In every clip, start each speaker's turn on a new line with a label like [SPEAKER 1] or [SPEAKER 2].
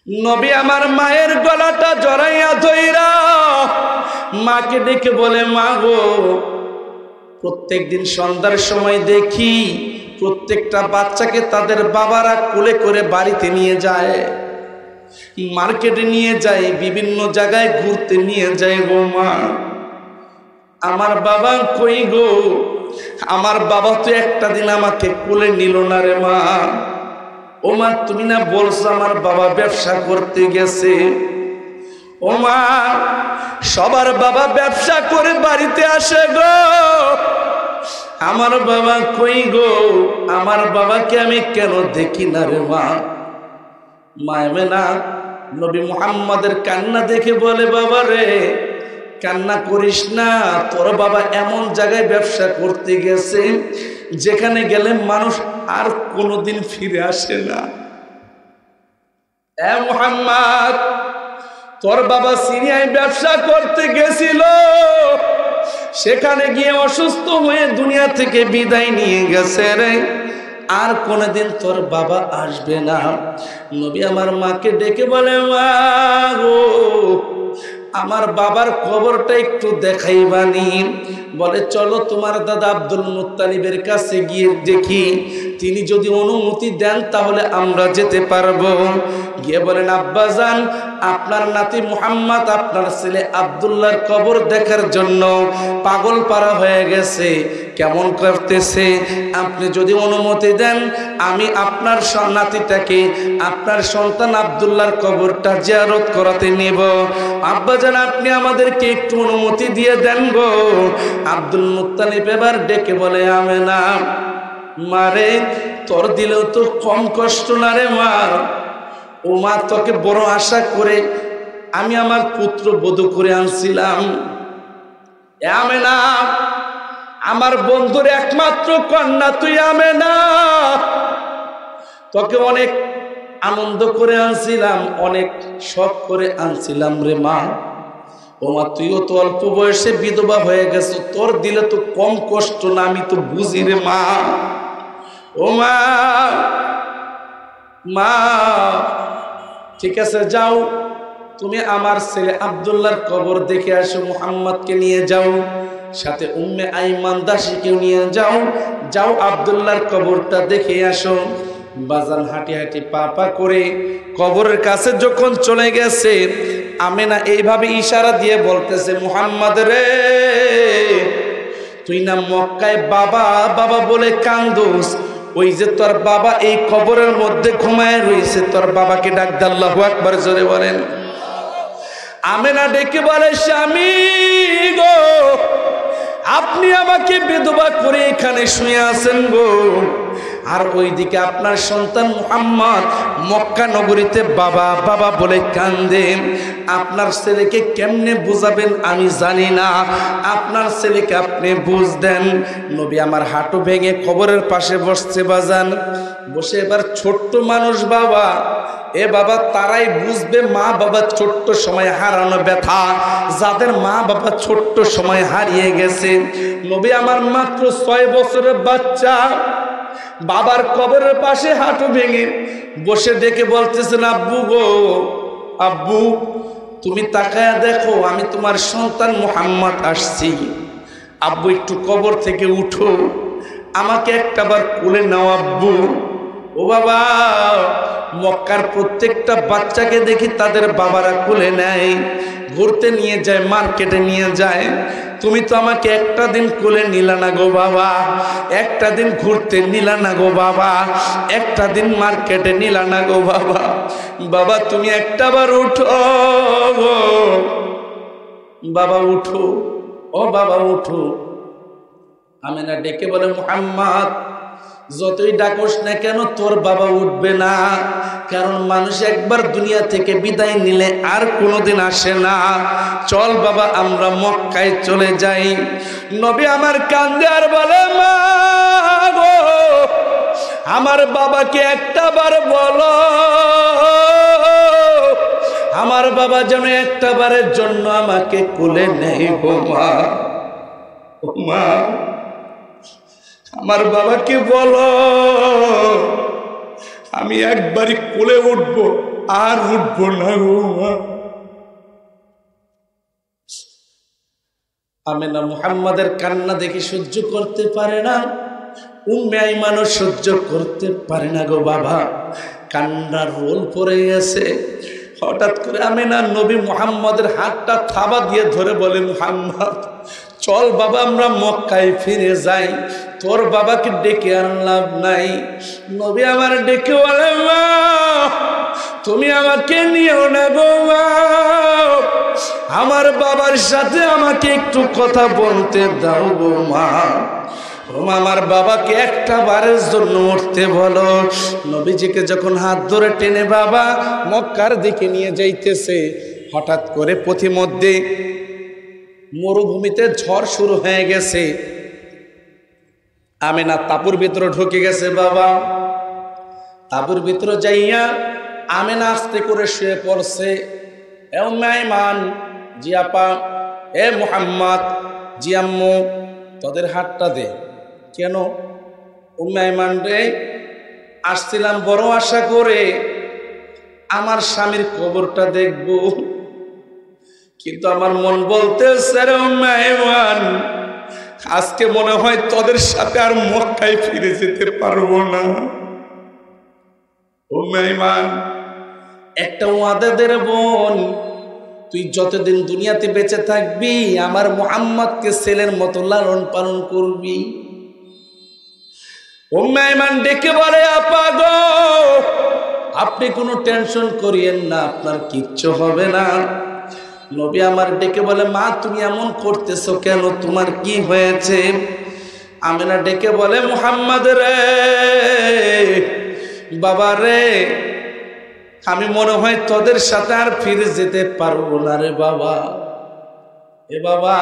[SPEAKER 1] নবী আমার মায়ের গলাটা জড়াইয়া ধইরা মাকে ডেকে বলে, মা গো, প্রত্যেকদিন সন্ধ্যার সময় দেখি প্রত্যেকটা বাচ্চাকে তাদের বাবারা কোলে করে বাড়িতে নিয়ে যায়, মার্কেটে নিয়ে যায়, বিভিন্ন জায়গায় ঘুরতে নিয়ে যায় গো মা। আমার বাবা কই গো? আমার বাবা তো একটা দিন আমাকে কোলে নিল না রে মা। ও মা, তুমি না বলছো আমার বাবা ব্যবসা করতে গেছে? ও মা, সবার বাবা ব্যবসা করে বাড়িতে আসে গো, আমার বাবা কই গো? আমার বাবাকে আমি কেন দেখি না রে মা? মায়েমেনা নবী মুহাম্মাদের কান্না দেখে বলে, বাবা রে, কান্না করিস না, তোর বাবা এমন জায়গায় ব্যবসা করতে গেছে যেখানে গেলে মানুষ আর কোনোদিন ফিরে আসে না। এ মুহাম্মদ, তোর বাবা সিরিয়ায় ব্যবসা করতে গেছিল, সেখানে গিয়ে অসুস্থ হয়ে দুনিয়া থেকে বিদায় নিয়ে গেছে রে, আর কোনোদিন তোর বাবা আসবে না। নবী আমার মাকে ডেকে বলে, মা গো, আমার বাবার কবরটা একটু দেখাইবানি। বলে, চলো তোমার দাদা আব্দুল মুত্তালিবের কাছে গিয়ে দেখি, তিনি যদি অনুমতি দেন তাহলে আমরা যেতে পারবো। গিয়ে বলেন, আব্বাজান, আপনার নাতি মুহাম্মদ আপনার ছেলে আব্দুল্লাহর কবর দেখার জন্য পাগল পারা হয়ে গেছে, কেমন করতেছে, আপনি যদি অনুমতি দেন আমি আপনার নাতিটাকে, আপনার সন্তান আব্দুল্লাহর কবরটা জিয়ারত করাতে নেব। আব্বাজান, আপনি আমাদেরকে একটু অনুমতি দিয়ে দেন গো। আব্দুল মুত্তালিব এবার ডেকে বলে, আমেনা, মারে, তোর দিলেও তো কম কষ্ট না রে মা। ও মা, তোকে বড় আশা করে আমি আমার পুত্র বধূ করে আনছিলাম। আমেনা, আমার বন্ধুর একমাত্র কন্যা তুই আমেনা, তোকে অনেক আনন্দ করে আনছিলাম, অনেক শখ করে আনছিলাম রে মা। ও মা, তুইও তো অল্প বয়সে বিধবা হয়ে গেছো, তোর দিলে তো কম কষ্ট না, আমি তো বুঝি রে মা। ও মা, মা ঠিক আছে, যাও তুমি আমার ছেলে আব্দুল্লাহর কবর দেখে আসো, মুহাম্মদকে নিয়ে যাও, সাথে উম্মে আইমান দাসীকেও নিয়ে যাও, যাও আব্দুল্লাহর কবরটা দেখে আসো। বাজান হাঁটি হাঁটি পা পা করে কবরের কাছে যখন চলে গেছে, আমেনা এইভাবে ইশারা দিয়ে বলতেছে, মুহাম্মদ রে, তুই না মক্কায় বাবা বাবা বলে কান্দোস, ওই যে তোর বাবা এই কবরের মধ্যে ঘুমায় রয়েছে, তোর বাবাকে ডাক দে। আল্লাহু আকবার জোরে বলেন। আমেনা ডেকে বলে, স্বামী গো, আপনি আমাকে বিধবা করে এখানে শুয়ে আছেন গো, আর ওইদিকে আপনার সন্তান মুহাম্মদ মক্কা নগরীতে বাবা বাবা বলে কান্দে। আপনার ছেলেকে কেমনে বুঝাবেন আমি জানি না, আপনার ছেলেকে আপনি বুঝ দেন। নবী আমার হাঁটু ভেঙে কবরের পাশে বসছে বাজান, বসে এবার ছোট্ট মানুষ বাবা, এ বাবা তারাই বুঝবে মা বাবা ছোট্ট সময় হারানো ব্যথা, যাদের মা বাবা ছোট্ট সময় হারিয়ে গেছে। নবী আমার মাত্র 6 বছরের বাচ্চা বাবার কবরের পাশে হাঁটু ভেঙে বসে ডেকে বলতেছেন, আব্বু গো, আব্বু তুমি তাকায়া দেখো, আমি তোমার সন্তান মুহাম্মদ আসছি। আব্বু একটু কবর থেকে উঠো, আমাকে একটাবার কোলে নাও আব্বু। ও বাবা, মক্কার প্রত্যেকটা বাচ্চাকে দেখি তাদের বাবারা কোলে নেয়, ঘুরতে নিয়ে যায়, মার্কেটে নিয়ে যায়। তুমি তো আমাকে একটা দিন কোলে নিলা না গো বাবা, একটা দিন ঘুরতে নিলা না গো বাবা, একটা দিন মার্কেটে নিলা না গো বাবা। বাবা তুমি একটাবার উঠো গো বাবা, উঠো, ও বাবা উঠো। আমেনা ডেকে বলে, মুহাম্মদ যতই ডাকোস না কেন তোর বাবা উঠবে না, কারণ মানুষ একবার দুনিয়া থেকে বিদায় নিলে আর কোনোদিন আসে না। চল বাবা আমরা মক্কায় চলে যাই। নবী আমার কান্দে আর বলে, মা গো, আমার বাবাকে একটাবার বলো, আমার বাবা যেন একটাবারের জন্য আমাকে কোলে নেই গো মা। ও মা, আমার বাবাকে বলো আমি একবারই কোলে উঠবো, আর উঠবো না গো মা। আমেনা মুহাম্মাদের কান্না দেখে সহ্য করতে পারে না, উম্মে আইমানও সহ্য করতে পারে না গো বাবা, কান্নার রোল পড়ে গেছে। হঠাৎ করে আমেনা নবী মুহাম্মাদের হাতটা থাবা দিয়ে ধরে বলে, মুহাম্মদ চল বাবা আমরা মক্কায় ফিরে যাই, তোর বাবাকে ডেকে আর লাভ নাই। নবী আমার ডেকে বলে, মা তুমি আমাকে নিও না গো মা, আমার বাবার সাথে আমাকে একটু কথা বলতে দাও গো মা। আমার বাবাকে একটা বারের জন্য উঠতে বলো। নবীজিকে যখন হাত ধরে টেনে বাবা মক্কার দিকে নিয়ে যাইতেছে, হঠাৎ করে পথিমধ্যে মরুভূমিতে ঝড় শুরু হয়ে গেছে। আমেনা তাঁবুর ভিতরে ঢুকে গেছে বাবা। তাঁবুর ভিতরে যাইয়া আমেনা আস্তে করে শুয়ে পড়ছে। এ উম্মে আইমান, জি আপা, এ মুহাম্মদ, জি আম্মু, তোদের হাতটা দে। কেন? উম্মে আইমান রে, আসছিলাম বড় আশা করে আমার স্বামীর কবরটা দেখব, কিন্তু আমার মন বলতেছে রে উম্মে আইমান, আজকে মনে হয় তোদের সাথে আর মক্কায় ফিরে যেতে পারবো না। উম্মে আইমান, একটা ওয়াদা দে রে বোন, তুই যতদিন দুনিয়াতে বেঁচে থাকবি আমার মুহাম্মদকে ছেলের মতো লালন পালন করবি। উম্মে আইমান ডেকে বলে, আপা গো আপনি কোনো টেনশন করিয়েন না, আপনার কিচ্ছু হবে না। নবী আমার ডেকে বলে, মা তুমি এমন করতেছো কেন, তোমার কি হয়েছে? আমেনা ডেকে বলে, মুহাম্মদ রে, বাবা রে, আমি মনে হয় তোদের সাথে আর ফিরে যেতে পারবো না রে বাবা। এ বাবা,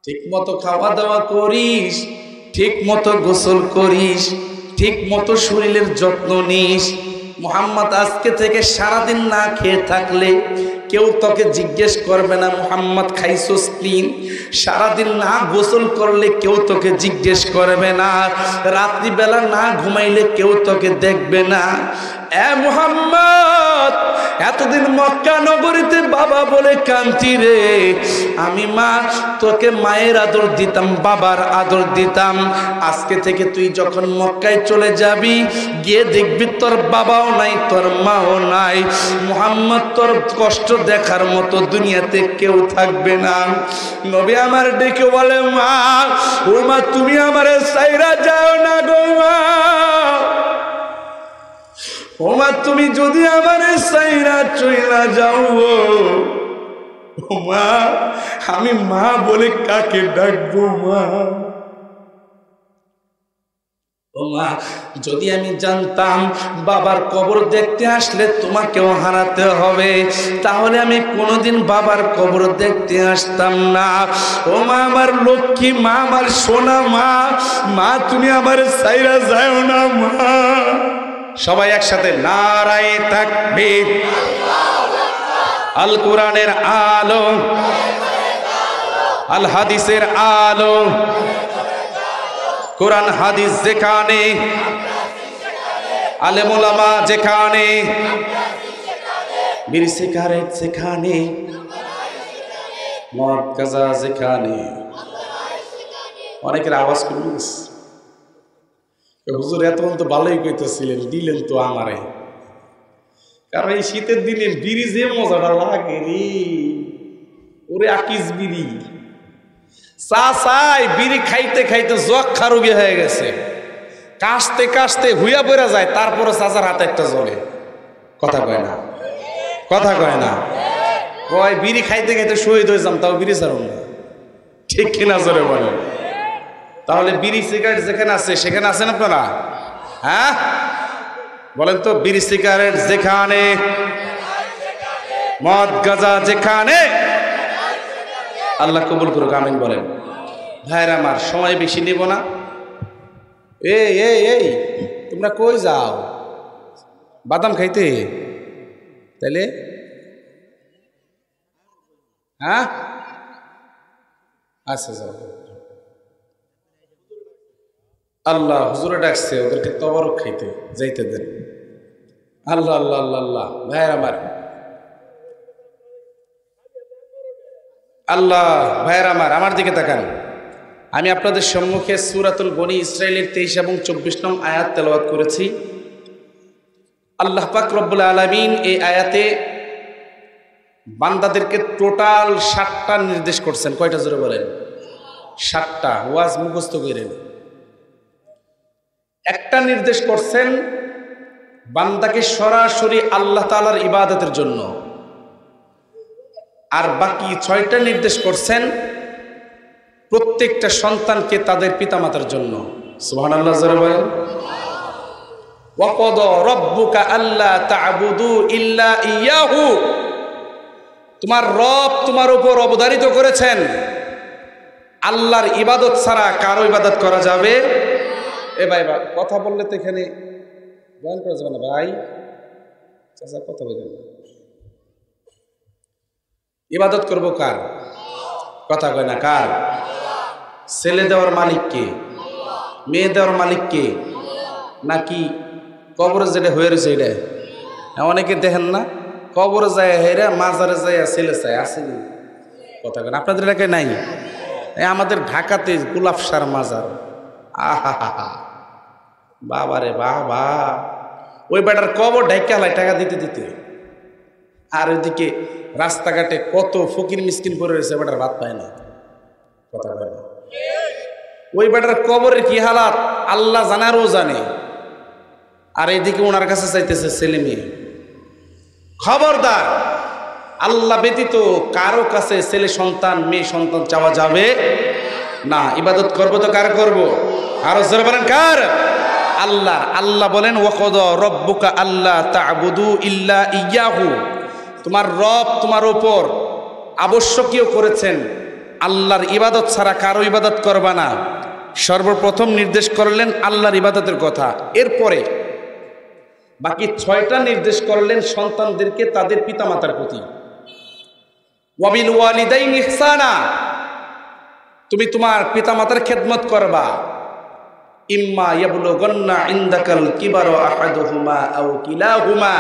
[SPEAKER 1] ঠিক মতো খাওয়া দাওয়া করিস, ঠিক মতো গোসল করিস, ঠিক মতো শরীরের যত্ন নিস। মুহাম্মদ আজকে থেকে সারাদিন না খেয়ে থাকলে কেউ তোকে জিজ্ঞেস করবে না মুহাম্মদ খাইছোস কি। সারাদিন না গোসল করলে কেউ তোকে জিজ্ঞেস করবে না, রাত্রিবেলা না ঘুমাইলে কেউ তোকে দেখবে না। এ মুহাম্মদ, এতদিন মক্কা নগরীতে বাবা বলে কান্তি রে, আমি মা তোকে মায়ের আদর দিতাম, বাবার আদর দিতাম। আজকে থেকে তুই যখন মক্কায় চলে যাবি, গিয়ে দেখবি তোর বাবাও নাই, তোর মাও নাই। মুহাম্মদ তোর কষ্ট দেখার মতো দুনিয়াতে কেউ থাকবে না। নবী আমার ডেকে বলে, মা ও মা তুমি আমারে ছাইরা যাও না গো মা, ও মা তুমি যদি আমারে ছাইরা চইলা যাও, ও মা আমি মা বলে কাকে ডাকবো মা? ও মা যদি আমি জানতাম বাবার কবর দেখতে আসলে তোমাকেও হারাতে হবে, তাহলে আমি কোনোদিন বাবার কবর দেখতে আসতাম না। ও মা আমার লক্ষ্মী মা, আমার সোনা মা, মা তুমি আমার ছাইরা যাও না মা। সবাই একসাথে নারায়ে তাকবীর, আল কোরআনের আলো, আল হাদিসের আলো, কোরআন হাদিস যেখানে, আলেম ওলামা যেখানে, বিড়ি সিগারেট যেখানে, মদ গাঁজা যেখানে। অনেকের আওয়াজ করল, হুজুর এতক্ষণ তো ভালোই কইতেছিলেন, দিলেন তো আমারে। কারণ এই শীতের দিনে বিড়ি যে মজাটা লাগে রে, ওরে আকিস বিড়ি চা চাই, বিড়ি খাইতে খাইতে যক্ষা রোগী হয়ে গেছে, কাশতে কাশতে হুইয়া পড়া যায়, তারপরে চাচার হাতে একটা জ্বলে। কথা কয় না, কথা কয় না, কয় বিড়ি খাইতে খাইতে শহীদ হয়ে যাম, তাও বিড়ি ছাড়ুন না। ঠিক কিনা জোরে বলেন? তাহলে বিড়ি সিগারেট যেখানে আছে সেখানে আছেন আপনারা? হ্যাঁ বলেন তো, বিড়ি সিগারেট যেখানে, মদ গাঁজা যেখানে, আল্লাহ কবুল করুক, আমিন বলেন। ভাইরা আমার, সময় বেশি নিব না। এই এই এই তোমরা কই যাও? বাদাম খাইতে? তাইলে হ্যাঁ আচ্ছা যাও। আল্লাহ হুজুরে ডাকছে, ওদেরকে তবরক খাইতে যাইতে দেন। আল্লাহ আল্লাহ আল্লাহ আল্লাহ ভাইয়ের আমার, আল্লাহ ভাইয়ের আমার দিকে তাকান। আমি আপনাদের সম্মুখে সূরাতুল বনী ইসরাইলের 23 এবং 24 নং আয়াত তেলাওয়াত করেছি। আল্লাহ পাক রব্বুল আলামিন এই আয়াতে বান্দাদেরকে টোটাল 7টা নির্দেশ করছেন। কয়টা জোরে বলেন? 7টা। ওয়াজ মুখস্থ করেন। একটা নির্দেশ করছেন বান্দাকে সরাসরি আল্লাহ তাআলার ইবাদতের জন্য, আর বাকি 6টা নির্দেশ করছেন প্রত্যেকটা সন্তানকে তাদের পিতামাতার জন্য। সুবহানাল্লাহ জোরে বলেন। ওয়া ক্বাদা রাব্বুকা আল্লা তা'বুদু ইল্লা ইয়াহু, তোমার রব তোমার উপর অবধারিত করেছেন আল্লাহর ইবাদত ছাড়া কারো ইবাদত করা যাবে। এ ভাই কথা বললে তো এখানে বয়ান করা যাবে না ভাই, চাচা কথা বলেন। ইবাদত করব কার? কথা কয় না কার? ছেলে দেওয়ার মালিক কে? মেয়ে দেওয়ার মালিক কে? নাকি কবরে যেটা হয়ে রয়েছে এটা? অনেকে দেখেন না কবরে যায় হেরা, মাজারে যায় ছেলে চায়, আসেনি? কথা কয় না। আপনাদের এলাকায় নাই? আমাদের ঢাকাতে গোলাপসার মাজার, আহা হা হা, বাবারে বাবা, ওই বেটার কবর ঢাকা হালায় টাকা দিতে দিতে। আর ওইদিকে রাস্তাঘাটে কত ফকির মিসকিন পড়ে রয়েছে, বেটার ভাত পায় না। কথা পায় না। ওই বেটার কবরের কি হালাত আল্লাহ জানারও জানে, আর এইদিকে ওনার কাছে চাইতেছে ছেলে মেয়ে। খবরদার, আল্লাহ ব্যতীত কারো কাছে ছেলে সন্তান মেয়ে সন্তান চাওয়া যাবে না। ইবাদত করবো তো কার করব? আরো জোরে বলেন কার? আল্লাহ। আল্লাহ বলেন ওয়া ক্বাদা রাব্বুকা আল্লা তা'বুদু ইল্লা ইয়াহু, তোমার রব তোমার উপর আবশ্যকীয় করেছেন আল্লাহর ইবাদত ছাড়া কারো ইবাদত করবা না। সর্বপ্রথম নির্দেশ করলেন আল্লাহর ইবাদতের কথা, এরপরে বাকি 6টা নির্দেশ করলেন সন্তানদেরকে তাদের পিতামাতার প্রতি। ওয়াবিল ওয়ালিদাইনি ইহসানা, তুমি তোমার পিতামাতার খেদমত করবা। ইম্মা ইয়াবলুগান্না ইনদাকাল কিবারা আহাদুহুমা আও কিলাহুমা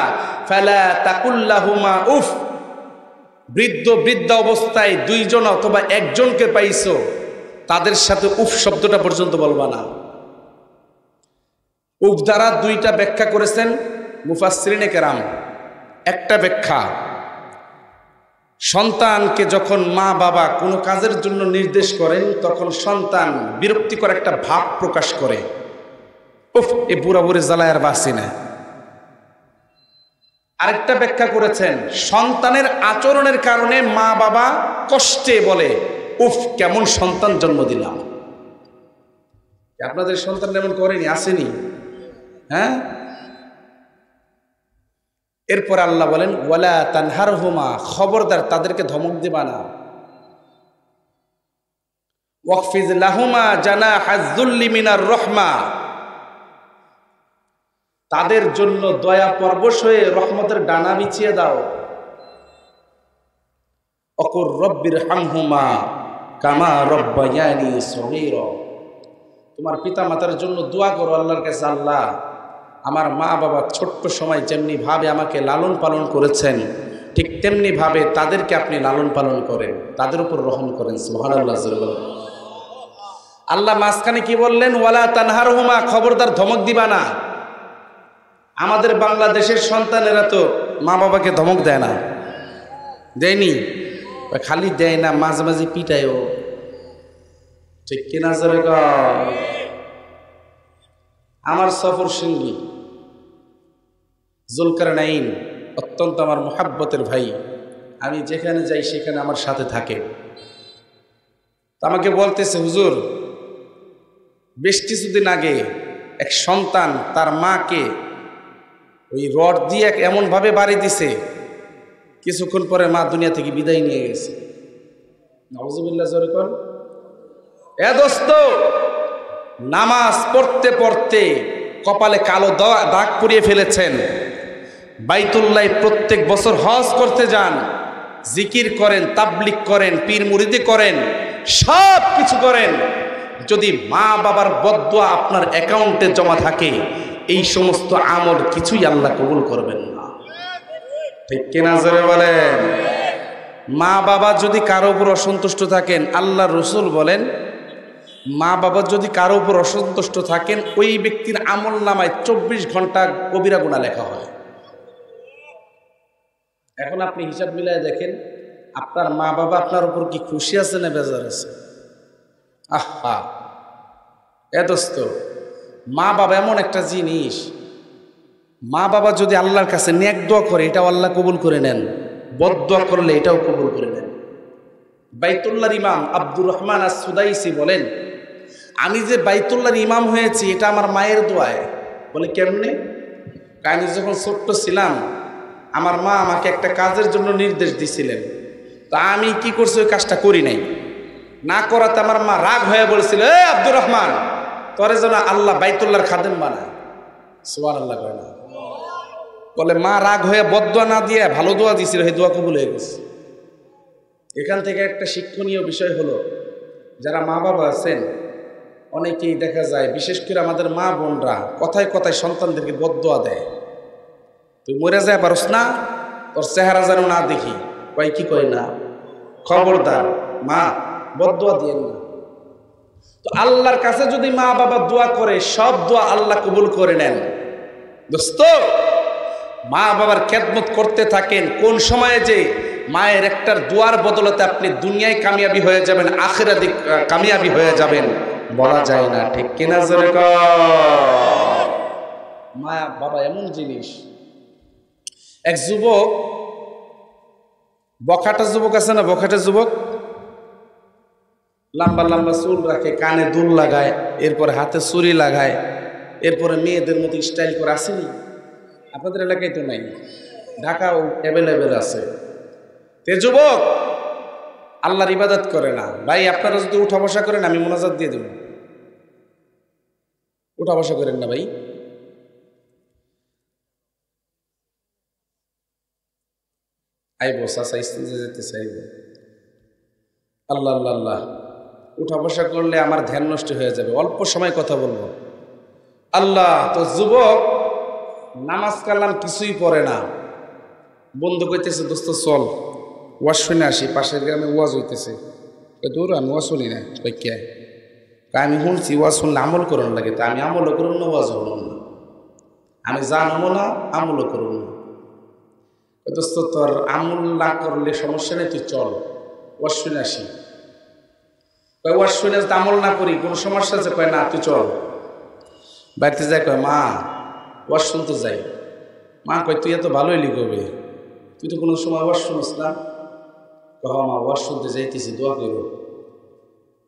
[SPEAKER 1] ফালা তাকুল লাহুমা উফ, বৃদ্ধ অবস্থায় 2জন অথবা 1জনকে পাইছো, তাদের সাথে উফ শব্দটা পর্যন্ত বলবা না। উফ দ্বারা 2টা ব্যাখ্যা করেছেন মুফাসসিরিনে কেরাম। একটা ব্যাখ্যা, সন্তানকে যখন মা বাবা কোনো কাজের জন্য নির্দেশ করেন তখন সন্তান বিরক্তিকর একটা ভাব প্রকাশ করে, উফ এ বুড়া বুড়ি জ্বালায় আর বাঁচি না। আরেকটা ব্যাখ্যা করেছেন সন্তানের আচরণের কারণে মা বাবা কষ্টে বলে উফ কেমন সন্তান জন্ম দিলাম। আপনাদের সন্তান এমন করেনি? আসেনি? হ্যাঁ। এরপর আল্লাহ বলেন ওয়ালা তানহারহুমা, খবরদার তাদেরকে ধমক দিবা না। ওয়াকফিজ লাহুমা জানাহাজ যুল্লি মিনার রহমা, তাদের জন্য দয়া পরবশ হয়ে রহমতের ডানা বিছিয়ে দাও। অকুর রব্বির হামহুমা কামা রব্বায়ানি সগীরা, তোমার পিতা মাতার জন্য দোয়া করো আল্লাহর কাছে, আল্লাহ আমার মা বাবা ছোট্ট সময় যেমনি ভাবে আমাকে লালন পালন করেছেন ঠিক তেমনি ভাবে তাদেরকে আপনি লালন পালন করেন, তাদের উপর রহম করেন। সুবহানাল্লাহ। আল্লাহ মাঝখানে কি বললেন? ওয়ালা তানহারহুমা, খবরদার ধমক দিবা না। আমাদের বাংলাদেশের সন্তানেরা তো মা বাবাকে ধমক দেয় না, দেয়নি? খালি দেয় না, মাঝে মাঝে পিটায়ও, ঠিক কিনা? আমার সফর সঙ্গী জুলকারনাইন অত্যন্ত আমার মুহাব্বতের ভাই, আমি যেখানে যাই সেখানে আমার সাথে থাকে। আমাকে বলতেছে হুজুর বেশ কিছুদিন আগে এক সন্তান তার মাকে ওই রড দিয়ে এমনভাবে বাড়ি দিছে, কিছুক্ষণ পরে মা দুনিয়া থেকে বিদায় নিয়ে গেছে। নাউজুবিল্লাহ। জোরে কোন। এ দোস্ত, নামাজ পড়তে পড়তে কপালে কালো দাগ পরিয়ে ফেলেছেন, বাইতুল্লাহ প্রত্যেক বছর হজ করতে যান, জিকির করেন, তাবলিগ করেন, পীর মুরিদি করেন, সব কিছু করেন, যদি মা বাবার বদদুয়া আপনার অ্যাকাউন্টে জমা থাকে এই সমস্ত আমল কিছুই আল্লাহ কবুল করবেন না। ঠিক কিনা জোরে বলেন? মা বাবা যদি কারো উপর অসন্তুষ্ট থাকেন, আল্লাহ রসুল বলেন মা বাবা যদি কারো উপর অসন্তুষ্ট থাকেন ওই ব্যক্তির আমল নামায় 24 ঘন্টা কবিরা গুনাহ লেখা হয়। এখন আপনি হিসাব মিলায় দেখেন, আপনার মা বাবা আপনার উপর কি খুশি আছে না বেজার আছে? আহা এ দোস্ত, মা বাবা এমন একটা জিনিস, মা বাবা যদি আল্লাহর কাছে নেক দোয়া করে এটাও আল্লাহ কবুল করে নেন, বদ দোয়া করলে এটাও কবুল করে নেন। বাইতুল্লাহর ইমাম আব্দুর রহমান আস-সুদাইসি বলেন, আমি যে বাইতুল্লাহর ইমাম হয়েছি এটা আমার মায়ের দোয়ায়। বলে কেমনে? আমি যখন ছোট্ট ছিলাম আমার মা আমাকে একটা কাজের জন্য নির্দেশ দিছিলেন, তা আমি কি করছি ওই কাজটা করি নাই, না করাতে আমার মা রাগ হয়ে বলেছিল, এ আব্দুর রহমান তোরে যেন আল্লাহ বাইতুল্লাহর খাদেম বানায়। সুবহানাল্লাহ কয় না? বলে মা রাগ হয়ে বদদোয়া না দিয়ে ভালো দোয়া দিছিল, সেই দোয়া কবুল হয়ে গেছে। এখান থেকে একটা শিক্ষণীয় বিষয় হলো, যারা মা বাবা আছেন অনেকেই দেখা যায়, বিশেষ করে আমাদের মা বোনরা কথায় কথায় সন্তানদেরকে বদদোয়া দেয়, তুই মরে যায় পারস না, তোর চেহারা যেন না দেখি। কয় কি কয় না, খবরদার মা বদদোয়া দিয়ে না। তো আল্লাহর কাছে যদি মা বাবা দোয়া করে সব দোয়া আল্লাহ কবুল করে নেন। দোস্ত, মা বাবার খেদমত করতে থাকেন, কোন সময়ে যে মায়ের একটার দোয়ার বদলতে আপনি দুনিয়ায় কামিয়াবি হয়ে যাবেন, আখিরাতে কামিয়াবি হয়ে যাবেন বলা যায় না। ঠিক কিনা জোরে কও? মা বাবা এমন জিনিস। এক যুবক, বখাটা যুবক আছে না, বখাটা যুবক, লম্বা লম্বা চুল রাখে, কানে দুল লাগায়, এরপরে হাতে চুরি লাগায়, এরপরে মেয়েদের মতো স্টাইল করে আসেনি? আপনাদের এলাকায় তো নাই, ঢাকাও অ্যাভেলেবেল আছে। তে যুবক আল্লাহর ইবাদত করে না। ভাই আপনারা যদি উঠা বসা করেন আমি মোনাজাত দিয়ে দেব। উঠা বসা করেন না ভাই। আইবো চাচা স্টেজে যেতে চাইব। আল্লাহ আল্লাহ আল্লাহ, উঠা বসা করলে আমার ধ্যান নষ্ট হয়ে যাবে, অল্প সময় কথা বলবো। আল্লাহ, তো যুবক নামাজ কালাম কিছুই পড়ে না। বন্ধু কইতেছে, দোস্ত চল ওয়াজ শুনে আসি, পাশের গ্রামে ওয়াজ হইতেছে। দূর আমি ওয়াজ শুনি না। কই কে? আমি শুনছি ওয়াজ শুনলে আমল করুন লাগে, তা আমি আমলও করুন না, ওয়াজ হলাম না, আমি জানবো না, আমলও করুন না। দোস্ত তোর আমল না করলে সমস্যা নেই, তুই চল ওয়াজ শুনে আসি। ওয়াজ শুনে যদি আমল না করি কোনো সমস্যা আছে? কয় না, তুই চল। বাড়িতে যাই, কয় মা ওয়াজ শুনতে যাই। মা কয় তুই এত ভালোই লিখবে, তুই তো কোনো সময় ওয়াজ শুনিস না। কহ মা ওয়াজ শুনতে যাইতেছি, দোয়া করো।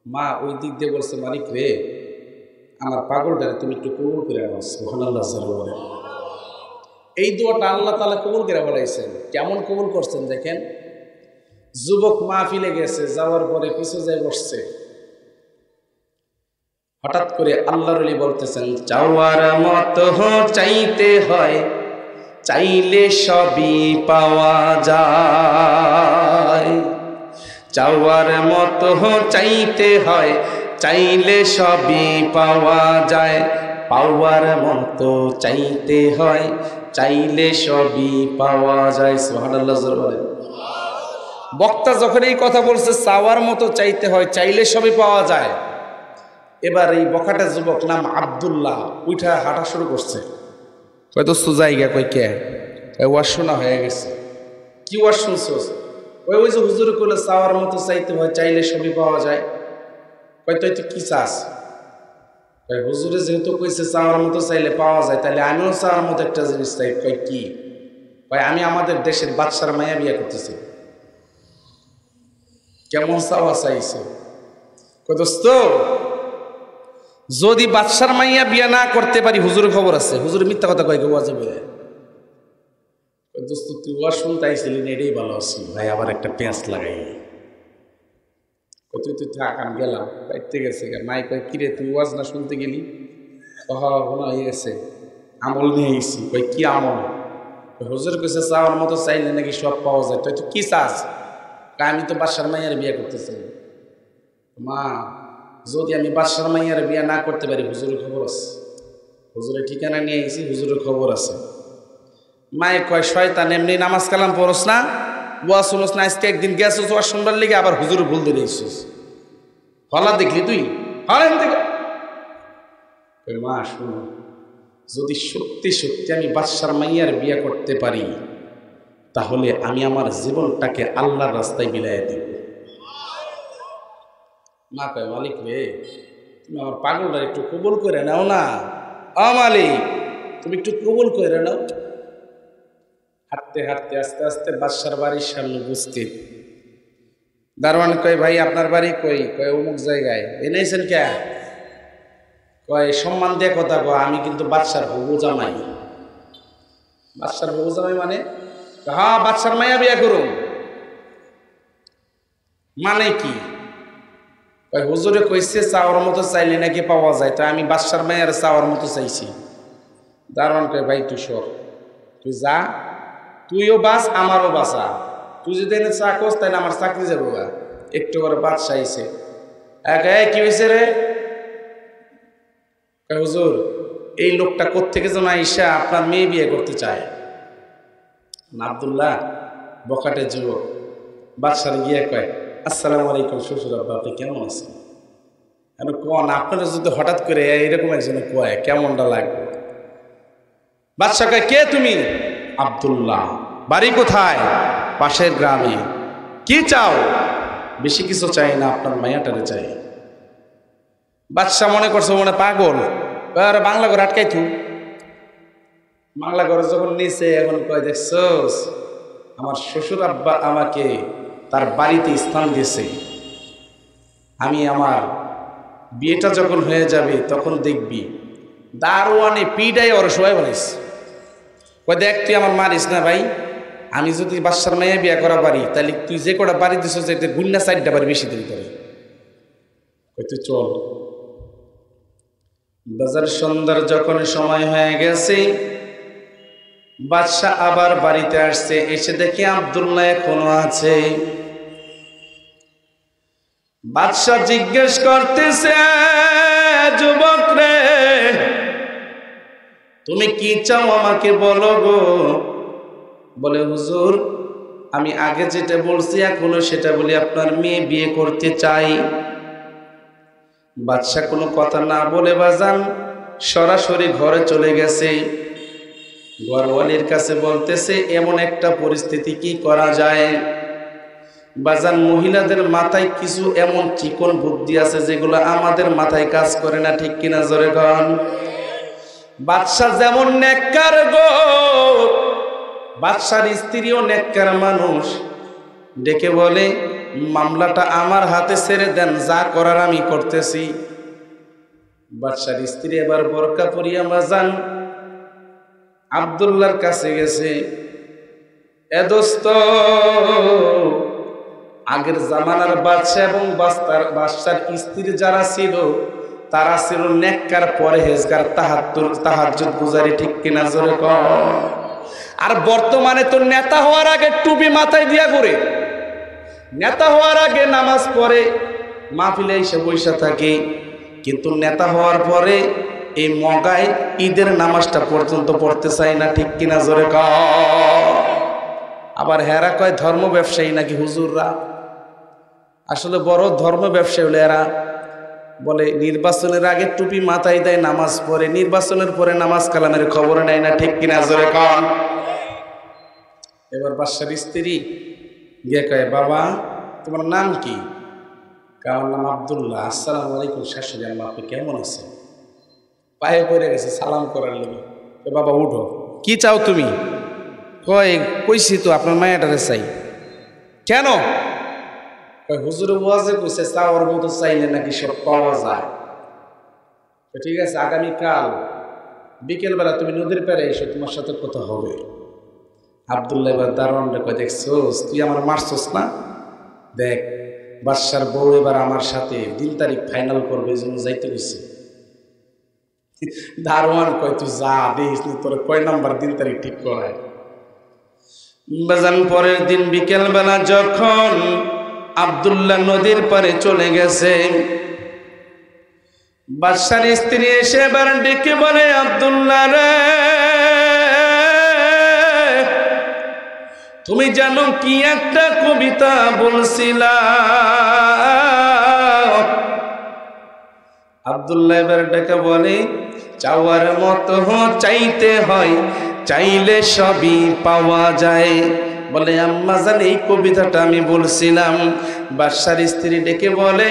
[SPEAKER 1] মা ওই দিক দিয়ে বলছে, মালিক রে আমার পাগলটারে তুমি একটু কবুল করে নাও। সুবহানাল্লাহ। এই দোয়াটা আল্লাহ তাআলা কবুল করে বলাইছেন। কেমন কবুল করছেন দেখেন। যুবক মাহফিলে গেছে, যাওয়ার পরে পিছু যাই বসছে, হঠাৎ করে আল্লাহর ওলি বলতেছেন, চাওয়ার মতো চাইতে হয়, চাইলে সবই পাওয়া যায়। চাওয়ার মতো চাইতে হয়, চাইলে সবই পাওয়া যায়। পাওয়ার মতো চাইতে হয়, চাইলে সবই পাওয়া যায়। সুবহানাল্লাহ বলেন। বক্তা যখন এই কথা বলছে, চাওয়ার মতো চাইতে হয়, চাইলে সবই পাওয়া যায়, এবার এই বখাটা যুবক নাম আব্দুল্লাহ উঠা হাঁটা শুরু করছে। কয় দোস্ত জায়গা, কই কে? ওয়াজ শোনা হয়ে গেছে। কি ওয়াজ শুনছস? ওই যে হুজুর কইলো চাওয়ার মতো চাইতে হয়, চাইলে সবই পাওয়া যায়। কয় তুই কি চাস? কয় হুজুরে যেহেতু কইছে চাওয়ার মতো চাইলে পাওয়া যায়, তাহলে আমিও চাওয়ার মতো একটা জিনিস চাই। কয় কি? কয় আমি আমাদের দেশের বাদশার মায়া বিয়ে করতেছি। কেমন চাওয়া চাইছে? কয় দোস্ত যদি বাদশার মাইয়া বিয়া না করতে পারি হুজুরের খবর আছে। হুজুর মিথ্যা কথা কয়, ওয়া যাবে। দোস্ত তুই ওয়াজ শুনতে আইছিলি না, এটাই ভালো আছি ভাই, আবার একটা পেঁচ লাগাই। তুই তুই থাক, আমি গেলাম। বাইতে গেছে মাই কয় কিরে তুই ওয়াজ না শুনতে গেলি? মনে হয়ে গেছে আমল নিয়ে আইছি। কই কি আমল? হুজুর কইছে চাওয়ার মতো চাইলে নাকি সব পাওয়া যায়। তুই কি চাস? আমি তো বাদশার মাইয়ার বিয়ে করতে চাই। মা যদি আমি বাদশার মাইয়ার বিয়ে না করতে পারি হুজুরের খবর আছে। হুজুরের ঠিকানা নিয়ে আইছি, হুজুরের খবর আছে। মায়ে কয় শয়তান, এমনি নামাজ কালাম পড়স না, ওয়া শুনোস না, আজকে একদিন গেছিস ওয়া শুনবার লেগে আবার হুজুর ভুল দিয়ে দিয়েছিস। হলা দেখলি তুই হলেন থেকে মা শুনো, যদি সত্যি সত্যি আমি বাদশার মাইয়ার বিয়ে করতে পারি তাহলে আমি আমার জীবনটাকে আল্লাহর রাস্তায় বিলাইয়া দিব। মা কয় মালিক রে, তুমি আমার পাগলটা একটু কবুল করে নাও না। মালিক তুমি একটু কবুল করে নাও। হাঁটতে হাঁটতে আস্তে আস্তে বাদশার বাড়ির সামনে উপস্থিত। দারোয়ান কয় ভাই আপনার বাড়ি কই? কয় অমুক জায়গায়। এনেছেন কে? কয় সম্মান দিয়ে কথা কয়, আমি কিন্তু বাদশার হবু জামাই। বাদশার হবু জামাই মানে? হ্যাঁ, বাদশার মাইয়া বিয়া করুন। মানে কি? কয় হুজুরে কইছে চাওয়ার মতো চাইলে নাকি পাওয়া যায়, তো আমি বাদশার মাইয়ার চাওয়ার মতো চাইছি। দারোয়ান কয় ভাই তুই সর, তুই যা, তুইও বাস আমারও বাসা। তুই যদি এনে চা কোস তাহলে আমার চাকরি যাবো। একটু করে বাদশা আইছে। কি হয়েছে রে? হুজুর এই লোকটা কোত্থেকে যেন আইসা আপনার মেয়ে বিয়ে করতে চায়। আব্দুল্লাহ বকাটে যুবক বাদশার গিয়ে কয় আসসালামু আলাইকুম শ্বশুর আব্বা, আপনি কেমন আছেন? কন আপনারা যদি হঠাৎ করে এরকম একজন কয় কেমনটা লাগবে? বাদশা কয় কে তুমি? আব্দুল্লাহ। বাড়ি কোথায়? পাশের গ্রামে। কি চাও? বেশি কিছু চাই না, আপনার মায়াটারে চাই। বাদশা মনে করছে মনে পাগল, বাংলা ঘর আটকাই থু। বাংলা ঘরে যখন নিচে এখন কয় দেখছোস আমার শ্বশুর আব্বা আমাকে তার বাড়িতে স্থান দিয়েছে, আমি আমার বিয়েটা যখন হয়ে যাবে তখন দেখবি দারোয়ানে পিডাই ওর সবাই বলিস। কয় দেখ তুই আমার মারিস না ভাই, আমি যদি বাদশার মেয়ে বিয়ে করা পারি তাহলে তুই যে কটা বাড়ি দিস যে গুন্ডা 4টা বাড়ি বেশি দিন করে। কয় তুই চল। বাজার সন্ধ্যার যখন সময় হয়ে গেছে বাদশাহ আবার বাড়িতে আসছে, এসে দেখে আব্দুল্লাহ এখনো আছে। বাদশাহ জিজ্ঞেস করতেছে যুবক রে তুমি কি চাও আমাকে বলো গো। বলে হুজুর আমি আগে যেটা বলছি এখনো সেটা বলি, আপনার মেয়ে বিয়ে করতে চাই। বাদশাহ কোনো কথা না বলে বাজান সরাসরি ঘরে চলে গেছে। ঘরওয়ালির কাছে বলতেছে এমন একটা পরিস্থিতি কি করা যায়। বাজান মহিলাদের মাথায় কিছু এমন চিকন বুদ্ধি আছে যেগুলো আমাদের মাথায় কাজ করে না, ঠিক কিনা জোরে কন। বাদশাহ যেমন নেককার গো, বাদশার স্ত্রীও নেককার মানুষ। ডেকে বলে মামলাটা আমার হাতে ছেড়ে দেন, যা করার আমি করতেছি। বাদশার স্ত্রী এবার বোরকা পরিয়া বাজান আব্দুল্লাহর কাছে গেছে। এ দোস্ত, আগের জামানার বাদশা এবং বাদশার স্ত্রী যারা ছিল তারা ছিল নেককার পরহেজগার তাহাজ্জুদ গুজারি, ঠিক কিনা জোরে কর। আর বর্তমানে তো নেতা হওয়ার আগে টুপি মাথায় দিয়া ঘুরে, নেতা হওয়ার আগে নামাজ পড়ে, মাহফিলে এসে বৈশা থাকে, কিন্তু নেতা হওয়ার পরে এই মগায় ঈদের নামাজটা পর্যন্ত পড়তে চায় না, ঠিক কিনা জোরে কর। আবার হেরা কয় ধর্ম ব্যবসায়ী নাকি হুজুররা। আসলে বড় ধর্ম ব্যবসায়ী হলে এরা বলে নির্বাচনের আগে টুপি মাথায় দেয়, নামাজ পড়ে, নির্বাচনের পরে নামাজ কালামের খবর নেয় না, ঠিক কিনা জোরে কর। এবার বাদশার স্ত্রী গিয়ে কয় বাবা তোমার নাম কি? আমার নাম আব্দুল্লাহ। আসসালামু আলাইকুম শাশুড়ি আম্মা, আপনি কেমন আছেন? পায়ে পড়ে গেছে সালাম করার লেগে। বাবা উঠো, কি চাও তুমি? কইছি তো আপনার মায়াটারে চাই। কেন? হুজুরে ওয়াজে কইছে চাওয়ার মতো চাইলে নাকি সব পাওয়া যায়। ঠিক আছে, আগামীকাল বিকেলবেলা তুমি নদীর পাড়ে এসে তোমার সাথে কথা হবে। আব্দুল্লাহ এবার দারোয়ানরে কয় দেখছোস তুই আমার মারছস না, দেখ বাদশার বউ এবার আমার সাথে দিন তারিখ ফাইনাল করবে, এই জন্য যাইতে গেছে। দারোয়ান কয় তুই যা, দেখিস তোর কয় নাম্বার দিন তারিখ ঠিক করায়। বাজান পরের দিন বিকেলবেলা যখন আব্দুল্লাহ নদীর পারে চলে গেছে, বাদশার স্ত্রী এসে এবার ডেকে বলে, আব্দুল্লাহ রে, তুমি জানো কি একটা কবিতা বলছিলা? আব্দুল্লাহ এবার ডেকে বলে, চাওয়ার মতো চাইতে হয়, চাইলে সবই পাওয়া যায়। বলে, আম্মা জান এই কবিতাটা আমি বলছিলাম। বাদশার স্ত্রী ডেকে বলে,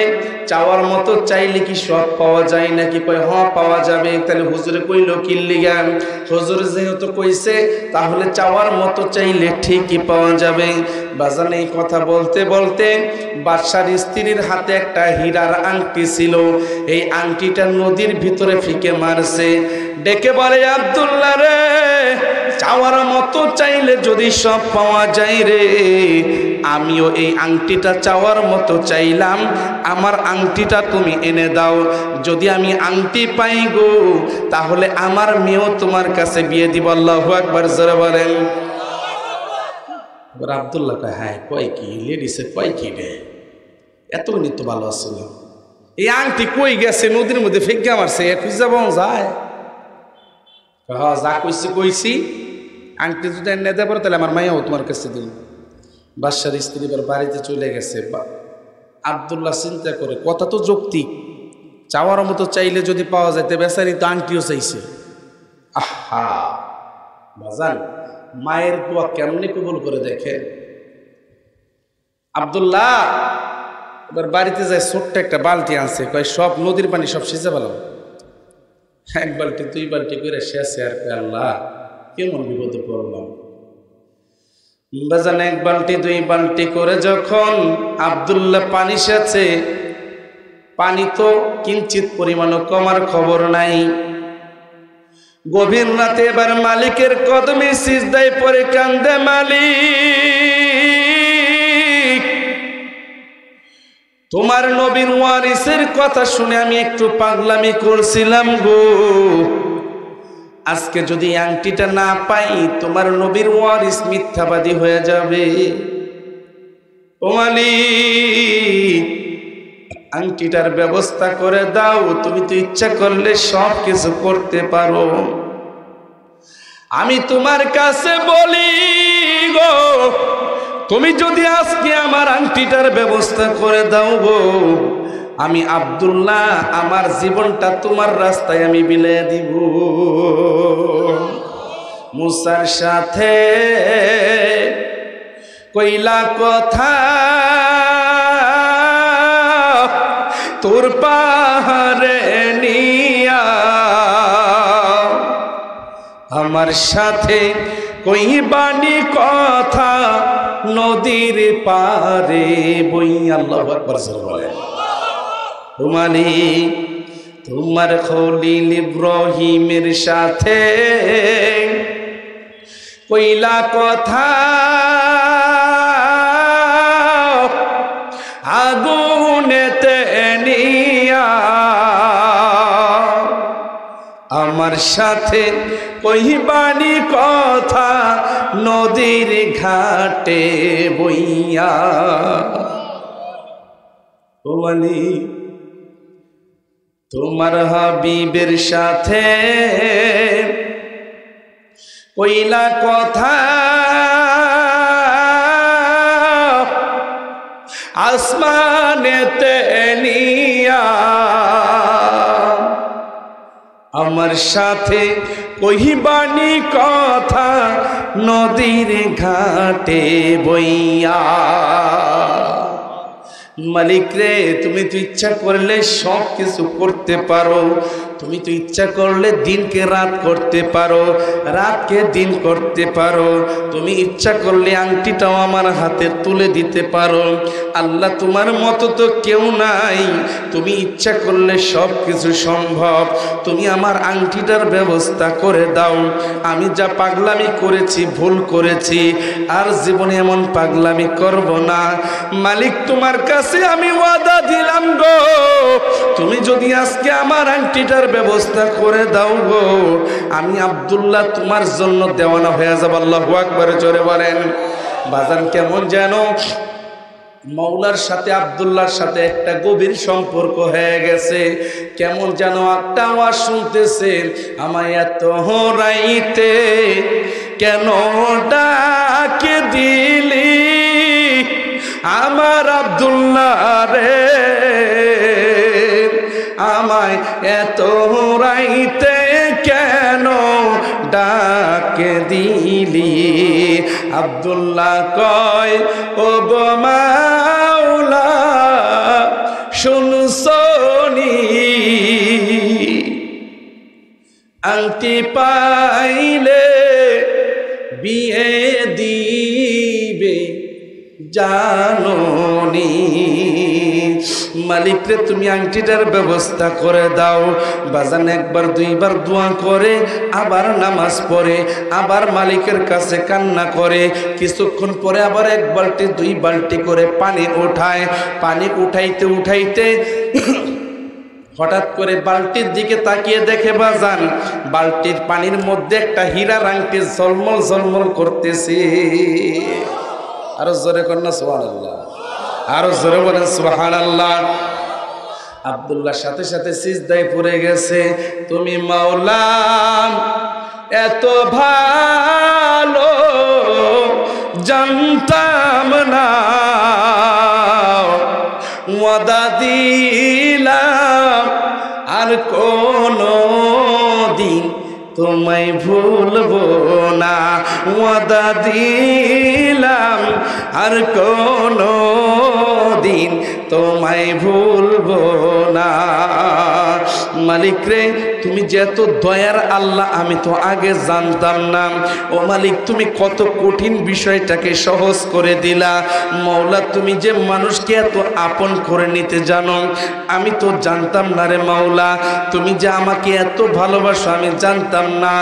[SPEAKER 1] চাওয়ার মতো চাইলে কি সব পাওয়া যায় নাকি? কয়, হ্যাঁ পাওয়া যাবে। তাহলে হুজুরে কইল কি লিগান? হুজুর যেহেতু কইছে তাহলে চাওয়ার মতো চাইলে ঠিকই পাওয়া যাবে। বাজান এই কথা বলতে বলতে বাদশার স্ত্রীর হাতে একটা হীরার আংটি ছিল, এই আংটিটা নদীর ভিতরে ফিকে মারছে। ডেকে বলে, আব্দুল্লাহ রে, চাওয়ার মতো চাইলে যদি সব পাওয়া যায় রে, আমিও এই আংটিটা চাওয়ার মতো চাইলাম, আমার আংটিটা তুমি এনে দাও। যদি আমি আংটি পাই গো, তাহলে আমার মেয়েও তোমার কাছে বিয়ে দিব। আল্লাহু আকবার, জোরে বলেন। আব্দুল্লাহ কয়, হ্যাঁ কয় কি লেডিসে কয় কি রে, এত মিনিট তো ভালো আছিল, এই আংটি কই গেছে? নদীর মধ্যে ফেঁকে মারছে, খুঁজে পাওয়া যায়? হ্যাঁ যা কইছি কইছি, আংটি যদি এনে দেবো তাহলে আমার মাইয়াও তোমার কাছে দিল। বাদশার স্ত্রী এবার বাড়িতে চলে গেছে। আব্দুল্লাহ চিন্তা করে, কথা তো যৌক্তিক, চাওয়ার মতো চাইলে যদি পাওয়া যায়, বেচারি তো আংটিও চাইছে। আহা বাজান, মায়ের দোয়া কেমনে কবুল করে দেখে। আব্দুল্লাহ এবার বাড়িতে যায়, ছোট্ট একটা বালতি আনছে, কয় সব নদীর পানি সব সেচে পেলাম। এক বালতি দুই বালতি করে শেষে, আর আল্লাহ কেমন বিপদে পড়লাম। বাজান এক বালতি দুই বালতি করে যখন আব্দুল্লাহ পানি সেচে, পানি তো কিঞ্চিত পরিমাণও কমার খবর নাই। গভীর রাতে এবার মালিকের কদমে সিজদায় পড়ে কান্দে, মালিক, তোমার নবীর ওয়ারিসের কথা শুনে আমি একটু পাগলামি করছিলাম গো, আজকে যদি আংটিটা না পাই তোমার নবীর ওয়ারিস মিথ্যাবাদী হয়ে যাবে। ও মালিক, আংটিটার ব্যবস্থা করে দাও, তুমি তো ইচ্ছা করলে সব কিছু করতে পারো। আমি তোমার কাছে বলি গো, তুমি যদি আজকে আমার আংটিটার ব্যবস্থা করে দাও গো, আমি আব্দুল্লাহ আমার জীবনটা তোমার রাস্তায় আমি বিলিয়ে দিব। মুসার সাথে কইলা কথা, তোর পাহাড়ে নিয়া, আমার সাথে কইবানি কথা নদীর পারে বই। আল্লাহু আকবার বলেন। মালিক, তোমার খলিল ইব্রাহিমের সাথে কইলা কথা, আগুনেতে নিয়া, আমার সাথে কইবানি কথা নদীর ঘাটে বইয়া। ও মালিক, তোমার হাবিবের সাথে কইলা কথা, আসমানেতে নিয়া, আমার সাথে কহিবানি কথা নদীর ঘাটে বইয়া। মালিক রে, তুমি তো ইচ্ছা করলে সব কিছু করতে পারো, তুমি তো ইচ্ছা করলে দিনকে রাত করতে পারো, রাতকে দিন করতে পারো, তুমি ইচ্ছা করলে আংটিটাও আমার হাতে তুলে দিতে পারো। আল্লাহ, তোমার মতো তো কেউ নাই, তুমি ইচ্ছা করলে সব কিছু সম্ভব। তুমি আমার আংটিটার ব্যবস্থা করে দাও। আমি যা পাগলামি করেছি, ভুল করেছি, আর জীবনে এমন পাগলামি করব না। মালিক, তোমার কাছে আমি ওয়াদা দিলাম গো, তুমি যদি আজকে আমার আংটিটার ব্যবস্থা করে দাও গো, আমি আব্দুল্লাহ তোমার জন্য দেওয়ানা হয়ে যাব। আল্লাহু আকবার, জোরে বলেন। বাজান কেমন যেন মাওলার সাথে আব্দুল্লাহর সাথে একটা গভীর সম্পর্ক হয়ে গেছে। কেমন যেন একটা আওয়াজ শুনতেছেন, আমায় এত রাইতে কেন ডাকে দিলি আমার আব্দুল্লাহ রে, আমায় এত রাইতে কেন ডাকে দিলি। আব্দুল্লাহ কয়, ও গো মাওলা শুনছনি, আংটি পাইলে বিয়ে দিবে জাননি। মালিক রে তুমি আংটিটার ব্যবস্থা করে দাও। বাজান একবার দুইবার দোয়া করে আবার নামাজ পড়ে আবার মালিকের কাছে কান্না করে। কিছুক্ষণ পরে আবার এক বালতি দুই বালতি করে পানি ওঠায়। পানি উঠাইতে উঠাইতে হঠাৎ করে বালতির দিকে তাকিয়ে দেখে বাজান বালতির পানির মধ্যে একটা হীরার আংটি ঝলমল ঝলমল করতেছে। আরো জোরে কন্যা সুবহানাল্লাহ, আরো জোরে বলেন সুবহানাল্লাহ। আব্দুল্লাহ সাথে সাথে সিজদায় পড়ে গেছে। তুমি মাওলা এত ভালো জানতাম না, ওয়াদা দিলাম আর কোনো দিন তোমায় ভুলবো না, ওয়াদা দিলাম আর কোনো দিন তোমায় ভুলবো না। মালিক রে তুমি যে এত দয়ার আল্লাহ আমি তো আগে জানতাম না। ও মালিক তুমি কত কঠিন বিষয়টাকে সহজ করে দিলা। মাওলা তুমি যে মানুষকে এত আপন করে নিতে জানো আমি তো জানতাম না রে মাওলা। তুমি যে আমাকে এত ভালোবাসো আমি জানতাম না।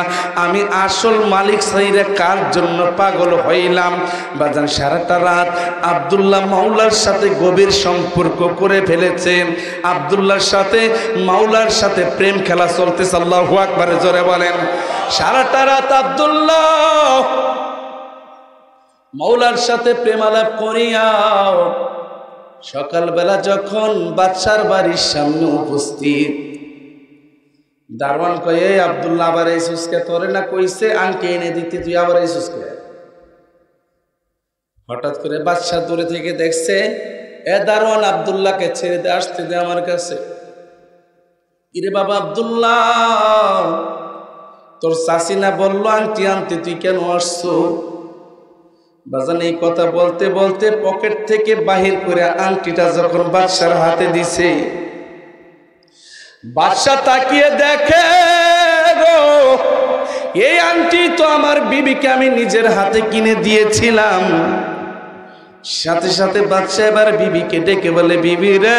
[SPEAKER 1] আমি আসল মালিক সাইরে কার জন্য পাগল হইলাম। বাজান সারাটা রাত আব্দুল্লাহ মাওলার সাথে গভীর সম্পর্ক করে ফেলেছেন। আব্দুল্লাহর সাথে মাওলার সাথে প্রেম খেলা চলতেছে। আল্লাহু আকবার জোরে বলেন। সারাটা রাত আব্দুল্লাহ মাওলার সাথে প্রেম আলাপ করিয়াও সকালবেলা যখন বাদশার বাড়ির সামনে উপস্থিত, দারওয়ান কয়ে আব্দুল্লাহ আবার এই সুসকে তোরে না কইছে আংটি এনে দিতে, তুই আবার এই সুসকে। হঠাৎ করে বাদশা দূরে থেকে দেখছে এ দারওয়ান আব্দুল্লাহকে ছেড়ে দিয়ে আসতে দে আমার কাছে। ইরে বাবা আব্দুল্লাহ তোর চাষিনা বললো আংটি আনতে, তুই কেন আসছো? বাজান এই কথা বলতে বলতে পকেট থেকে বাহির করে আংটিটা যখন বাদশার হাতে দিছে, বাদশা তাকিয়ে দেখে গো এই আংটি তো আমার বিবিকে আমি নিজের হাতে কিনে দিয়েছিলাম। সাথে সাথে বাদশা এবার বিবিকে ডেকে বলে, বিবি রে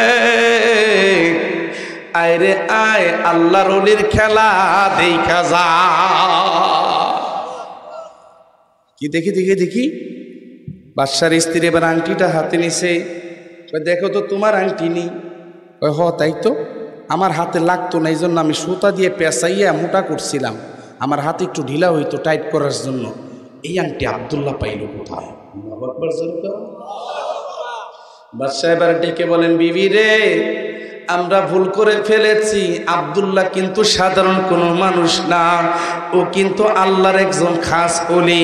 [SPEAKER 1] আয় রে আয়, আল্লাহর ওলির খেলা দেখা যা। কি দেখি দেখি দেখি বাদশার স্ত্রী এবার আংটিটা হাতে নিছে। দেখো তো তোমার আংটি নেই। হ তাই তো, আমার হাতে লাগতো না, এই জন্য আমি সুতা দিয়ে পেঁচাইয়া মোটা করছিলাম, আমার হাতে একটু ঢিলা হইতো টাইট করার জন্য। এই আংটি আব্দুল্লাহ পাইল কোথায়? বাদশাহ এবার ডেকে বলেন, বিবি রে আমরা ভুল করে ফেলেছি। আব্দুল্লাহ কিন্তু সাধারণ কোনো মানুষ না, ও কিন্তু আল্লাহর একজন খাস ওলি।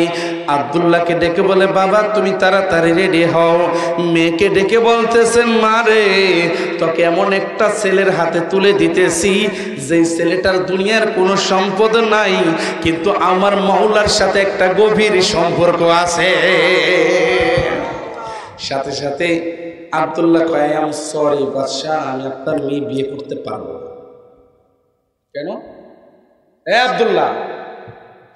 [SPEAKER 1] আব্দুল্লাহকে ডেকে বলে, বাবা তুমি তাড়াতাড়ি রেডি হও। মেয়েকে ডেকে বলতেছেন, মা রে তোকে এমন একটা ছেলের হাতে তুলে দিতেছি যেই ছেলেটার দুনিয়ার কোনো সম্পদ নাই, কিন্তু আমার মাওলার সাথে একটা গভীর সম্পর্ক আছে। সাথে সাথে আব্দুল্লাহ কয়, আই এম সরি বাদশাহ, আমি আপনার মেয়ে বিয়ে করতে পারবো না। কেন? এ আব্দুল্লাহ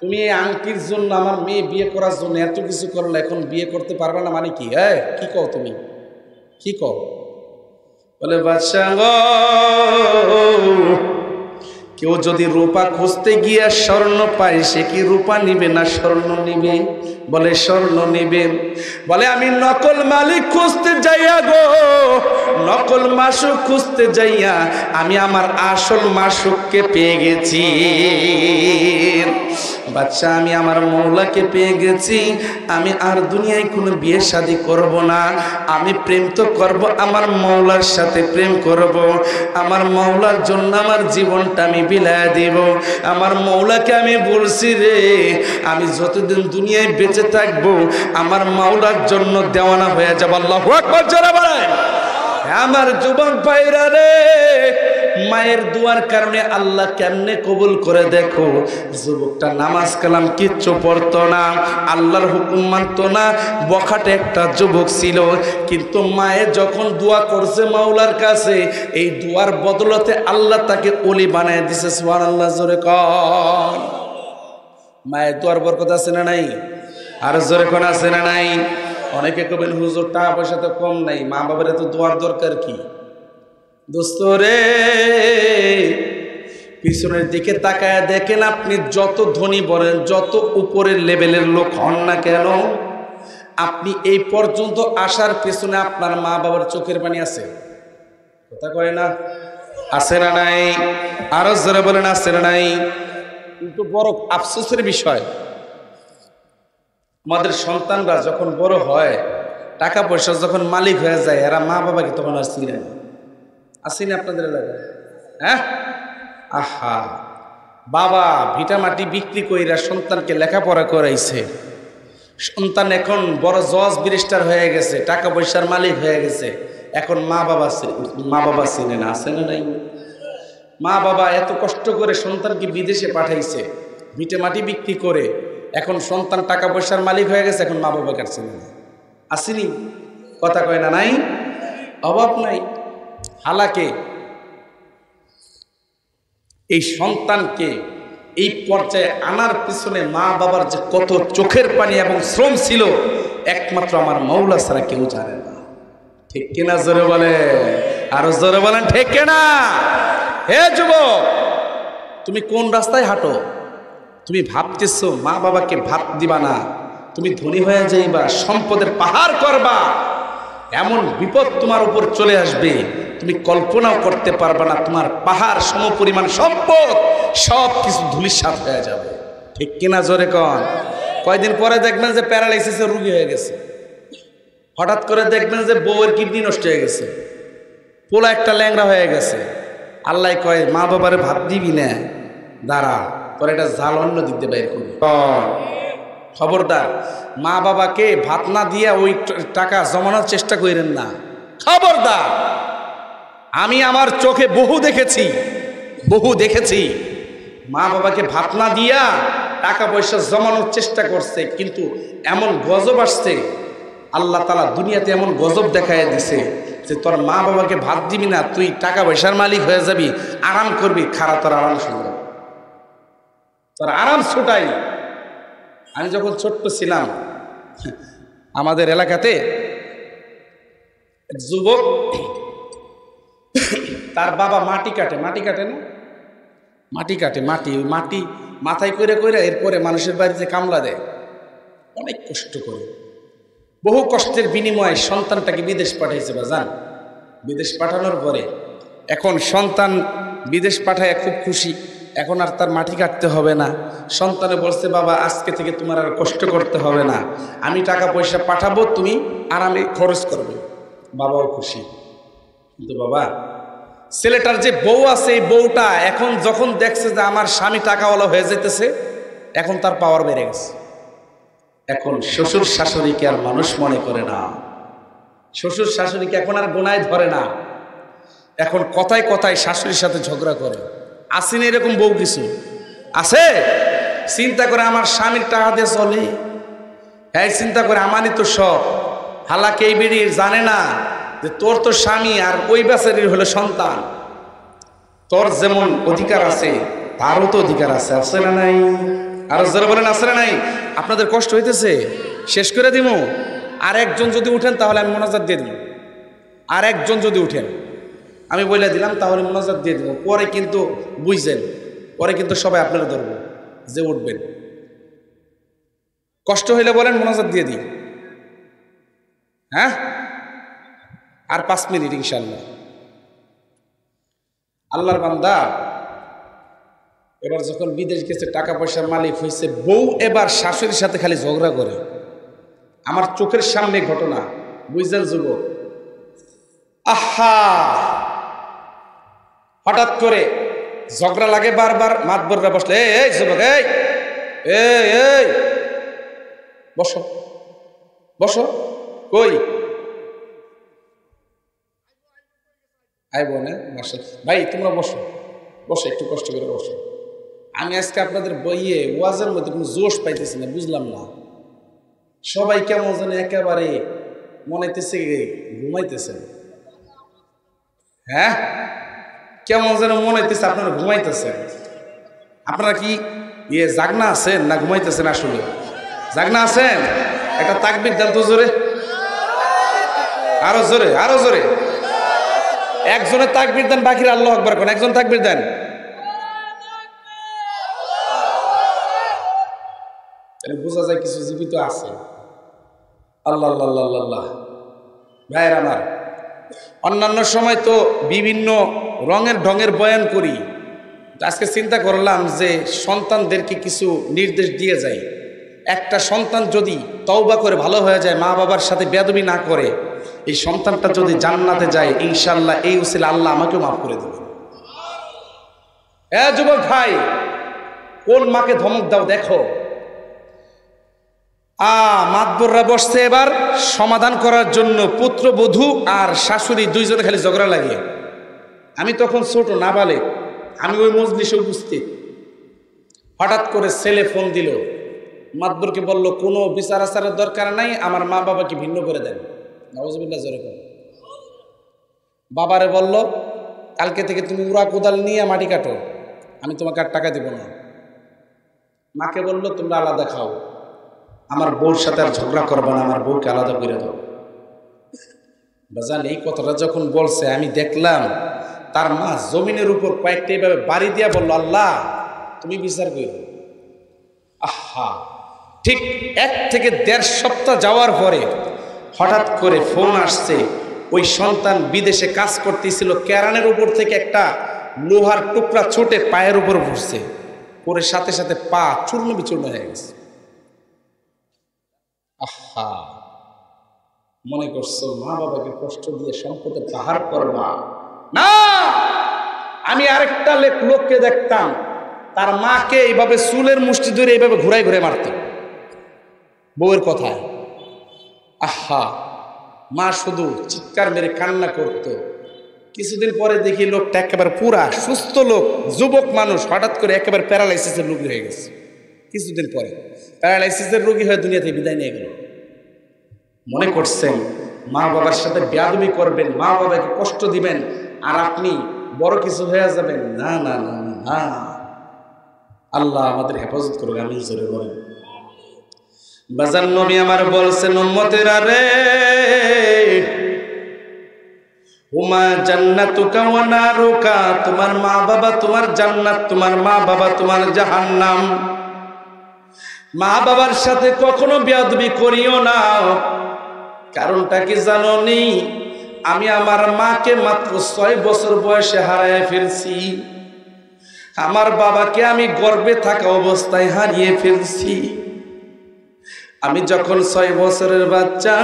[SPEAKER 1] তুমি এই আংটির জন্য আমার মেয়ে বিয়ে করার জন্য এত কিছু করলে, এখন বিয়ে করতে পারবে না মানে কি? কি কও তুমি, কি কও? বলে বাদশাহ গো, কেউ যদি রূপা খুঁজতে গিয়ে স্বর্ণ পায় সে কি রূপা নিবে না স্বর্ণ নিবে? বলে স্বর্ণ নিবে। বলে আমি নকল মালিক খুঁজতে যাইয়া গো, নকল মাসুক খুঁজতে যাইয়া আমি আমার আসল মাসুককে পেয়ে গেছি। বাচ্চা আমি আমার মৌলাকে পেয়ে গেছি, আমি আর দুনিয়ায় কোনো বিয়ে শাদী করব না, আমি প্রেম তো করব আমার মৌলার সাথে প্রেম করব, আমার মৌলার জন্য আমার জীবনটা আমি বিলায় দিব। আমার মৌলাকে আমি বলছি রে, আমি যতদিন দুনিয়ায় বেঁচে থাকবো আমার মৌলার জন্য দেওয়ানা হয়ে যাব। আল্লাহু আকবার জোরে বলেন। আমার যুবক ভাইরা রে, মায়ের দুয়ার কারণে আল্লাহ কেমনে কবুল করে দেখো। যুবকটা নামাজ কালাম কিচ্ছু পড়তো না, আল্লাহর হুকুম মানতো না, বখাটে একটা যুবক ছিল, কিন্তু মায়ের যখন দোয়া করছে মাওলার কাছে, এই দোয়ার বদলতে আল্লাহ তাকে ওলি বানায় দিছে। সুবহানাল্লাহ জোরে কর। মায়ের দোয়ার বরকত আছে না নাই? আর জোরে কোন আছে না নাই? অনেকে কবেন হুজুর টাকা পয়সা তো কম নাই, মা বাবার তো দোয়ার দরকার কি? দোস্ত রে, পিছনের দিকে তাকায় দেখেন, আপনি যত ধনী বলেন, যত উপরের লেভেলের লোক হন না কেন, আপনি এই পর্যন্ত আসার পেছনে আপনার মা বাবার চোখের পানি আছে। কথা কয় না? আছে না নাই? আরো জোরে বলেন আছে না নাই? কিন্তু বড় আফসোসের বিষয়, আমাদের সন্তানরা যখন বড় হয়, টাকা পয়সা যখন মালিক হয়ে যায়, এরা মা বাবাকে তখন আর চিনে না। আসেনি আপনাদের এলাকায়? হ্যাঁ, আহা, বাবা ভিটামাটি বিক্রি কইরা সন্তানকে লেখাপড়া করাইছে, সন্তান এখন বড় জজ ব্যারিস্টার হয়ে গেছে, টাকা পয়সার মালিক হয়ে গেছে, এখন মা বাবা চিনে না। আছে না নাই? মা বাবা এত কষ্ট করে সন্তানকে বিদেশে পাঠাইছে, ভিটামাটি বিক্রি করে, এখন সন্তান টাকা পয়সার মালিক হয়ে গেছে, এখন মা বাবা কাটছে না। আসেনি? কথা কয় না নাই? অভাব নাই। হালাকে এই সন্তানকে এই পর্যায়ে আনার পিছনে মা বাবার যে কত চোখের পানি এবং শ্রম ছিল, একমাত্র আমার মৌলা ছাড়া কেউ জানে না। ঠিক কিনা? জোরে বলে, আরো জোরে বলেন ঠিক কিনা? হে যুবক, তুমি কোন রাস্তায় হাঁটো? তুমি ভাবতেছো মা বাবাকে ভাত দিবা না, তুমি ধনী হয়ে যাইবা, সম্পদের পাহাড় করবা, এমন বিপদ তোমার উপর চলে আসবে, তুমি কল্পনাও করতে পারবা না। তোমার পাহাড় সমপরিমাণ সম্পদ সব কিছু ধূলিসাৎ হয়ে যাবে। ঠিক কিনা? জোরে কন। কয়দিন পরে দেখবেন যে প্যারালাইসিসের রোগী হয়ে গেছে, হঠাৎ করে দেখবেন যে বউয়ের কিডনি নষ্ট হয়ে গেছে, পোলা একটা ল্যাংড়া হয়ে গেছে। আল্লাহ কয় মা বাবারে ভাত দিবি না, দাঁড়া পরে এটা জাল অন্য দিক দিয়ে বের করবি। খবরদার, মা বাবাকে ভাত না দিয়া ওই টাকা জমানোর চেষ্টা করেন না। খবরদার। আমি আমার চোখে বহু দেখেছি মা বাবাকে ভাত না দিয়া টাকা পয়সা জমানোর চেষ্টা করছে, কিন্তু এমন গজব আসছে, আল্লাহ তাআলা দুনিয়াতে এমন গজব দেখায় দিছে যে তোর মা বাবাকে ভাত দিবি না, তুই টাকা পয়সার মালিক হয়ে যাবি, আরাম করবি, খারাপ তোর আরাম শুনবে, তোর আরাম ছুটাই। আমি যখন ছোট্ট ছিলাম, আমাদের এলাকাতে যুবক, তার বাবা মাটি কাটে না, মাটি মাথায় করে এরপরে মানুষের বাড়িতে কামলা দেয়, অনেক কষ্ট করে, বহু কষ্টের বিনিময়ে সন্তানটাকে বিদেশ পাঠাইছে। বাজান, বিদেশ পাঠানোর পরে এখন সন্তান বিদেশ পাঠায় খুব খুশি, এখন আর তার মাটি কাটতে হবে না। সন্তানে বলছে বাবা আজকে থেকে তোমার আর কষ্ট করতে হবে না, আমি টাকা পয়সা পাঠাবো, তুমি আরামে খরচ করবে। বাবাও খুশি। কিন্তু বাবা, ছেলেটার যে বউ আছে, এই বউটা এখন যখন দেখছে যে আমার স্বামী টাকাওয়ালা হয়ে যেতেছে, এখন তার পাওয়ার বেড়ে গেছে। এখন শ্বশুর শাশুড়িকে আর মানুষ মনে করে না, শ্বশুর শাশুড়িকে এখন আর গোনায় ধরে না, এখন কথায় কথায় শাশুড়ির সাথে ঝগড়া করে। আসেনি এরকম বউ? কিছু আছে। চিন্তা করে আমার স্বামীর টাকা দিয়ে চলে, হ্যাঁ চিন্তা করে আমারই তো সব। হালাকে এই বেরিয়ে জানে না যে তোর তো স্বামী আর ওই বেচারির হলো সন্তান, তোর যেমন অধিকার আছে তারও তো অধিকার আছে। আছে না নাই? আর যারা বলেন আছে না নাই? আপনাদের কষ্ট হইতেছে, শেষ করে দিব। আর একজন যদি উঠেন তাহলে আমি মোনাজাত দিয়ে দিব, আর একজন যদি উঠেন আমি বলে দিলাম তাহলে মোনাজাত দিয়ে দিব। পরে কিন্তু বুঝছেন, পরে কিন্তু সবাই আপনারা ধরবো যে উঠবেন। কষ্ট হইলে বলেন, মোনাজাত দিয়ে দিই। হ্যাঁ, আর 5 মিনিট ইনশাল্লাহ। আল্লাহর বান্দা, এবার যখন বিদেশ গেছে, টাকা পয়সার মালিক হয়েছে, বউ এবার শাশুড়ির সাথে খালি ঝগড়া করে। আমার চোখের সামনে ঘটনা, বুঝলেন যুবক? আহা, হঠাৎ করে ঝগড়া লাগে বারবার। মাতবররা বসলে, এই যুবক, এই এই বসো বসো, কই আইব না? মার্শাল ভাই, তোমরা বসো বসো, একটু কষ্ট করে বসো। আমি আজকে আপনাদের বইয়ে ওয়াজের মধ্যে কোনো জোশ পাইতেছি না, বুঝলাম না। সবাই কেমন যেন একেবারে মনে হইতেছে ঘুমাইতেছেন। হ্যাঁ, কেমন যেন মনে হইতেছে আপনারা ঘুমাইতেছেন। আপনারা কি জাগনা আছেন না ঘুমাইতেছেন? আসলে জাগনা আছেন? একটা তাকবীর দেন তো জোরে, আরো জোরে, আরো জোরে। একজনের তাকবীর দেন, বাকিরা আল্লাহু আকবার কোন। একজন তাকবীর দেন। বোঝা যায় কিছু জীবিত আছে। আল্লাহ আল্লাহ আল্লাহ আল্লাহ। ভাইয়ের আমার, অন্যান্য সময় তো বিভিন্ন রঙের ঢঙের বয়ান করি। আজকে চিন্তা করলাম যে সন্তানদেরকে কিছু নির্দেশ দিয়ে যায়। একটা সন্তান যদি তওবা করে ভালো হয়ে যায়, মা বাবার সাথে বেয়াদবি না করে, এই সন্তানটা যদি জান্নাতে যায়, ইনশাল্লাহ এই উসিলা আল্লাহ আমাকেও মাফ করে দেবেন। যুবক ভাই, কোন মাকে ধমক দাও দেখো। মাতবররা বসছে এবার সমাধান করার জন্য। পুত্রবধূ আর শাশুড়ি দুইজনে খালি ঝগড়া লাগে। আমি তখন ছোট নাবালেগ, আমি ওই মজলিসে উপস্থিত। হঠাৎ করে ছেলে ফোন দিল, মাতবরকে বলল, কোনো বিচার আচারের দরকার নাই, আমার মা বাবাকে ভিন্ন করে দেন। নাউজুবিল্লাহ, জোরে করে। বাবারে বলল, কালকে থেকে তুমি উড়া কোদাল নিয়ে মাটি কাটো, আমি তোমাকে আর টাকা দিব না। মাকে বলল, তোমরা আলাদা খাও, আমার বউর সাথে আর ঝগড়া করবে না, আমার বউকে আলাদা করে দাও। বাজান, এই কথাটা যখন বলছে, আমি দেখলাম তার মা জমিনের উপর কয়েকটা এইভাবে বাড়ি দিয়া বলল, আল্লাহ তুমি বিচার করো। আহা, ঠিক 1 থেকে 1.5 সপ্তাহ যাওয়ার পরে হঠাৎ করে ফোন আসছে। ওই সন্তান বিদেশে কাজ করতেছিল, ক্যারানের উপর থেকে একটা লোহার টুকরা ছুটে পায়ের উপর পড়ছে, পরে সাথে সাথে পা চূর্ণ বিচূর্ণ হয়ে গেছে। আহা, মনে করছো মা বাবাকে কষ্ট দিয়ে সম্পদের পাহাড় করবা না। আমি আরেকটা লোককে দেখতাম, তার মাকে এইভাবে চুলের মুষ্টি ধরে এইভাবে ঘুরাই ঘুরে মারত বউয়ের কথায়। আহা, মা শুধু চিৎকার মেরে কান্না করত। কিছুদিন পরে দেখি লোকটা একেবারে পুরা সুস্থ লোক, যুবক মানুষ, হঠাৎ করে একেবারে প্যারালাইসিসের রোগী হয়ে গেছে। কিছুদিন পরে প্যারালাইসিসের রোগী হয়ে দুনিয়া থেকে বিদায় নিয়ে গেল। মনে করছেন মা বাবার সাথে বেয়াদবি করবেন, মা বাবাকে কষ্ট দিবেন, আর আপনি বড় কিছু হয়ে যাবেন? না না না না, আল্লাহ আমাদের হেফাজত করুক। আমি জোরে বলেন। বাজার নবী আমার বলছেন, উম্মতেরা রে, হুমা জান্নাতুকা ওয়া নারুকা, তোমার মা বাবা তোমার জান্নাত, তোমার মা বাবা তোমার জাহান্নাম। মা বাবার সাথে কখনো বেয়াদবি করিও না। কারণটা কি জানো নি? আমি আমার মাকে মাত্র 6 বছর বয়সে হারায় ফেলছি। আমার বাবাকে আমি গর্ভে থাকা অবস্থায় হারিয়ে ফেলছি। আমি যখন 6 বছরের বাচ্চা,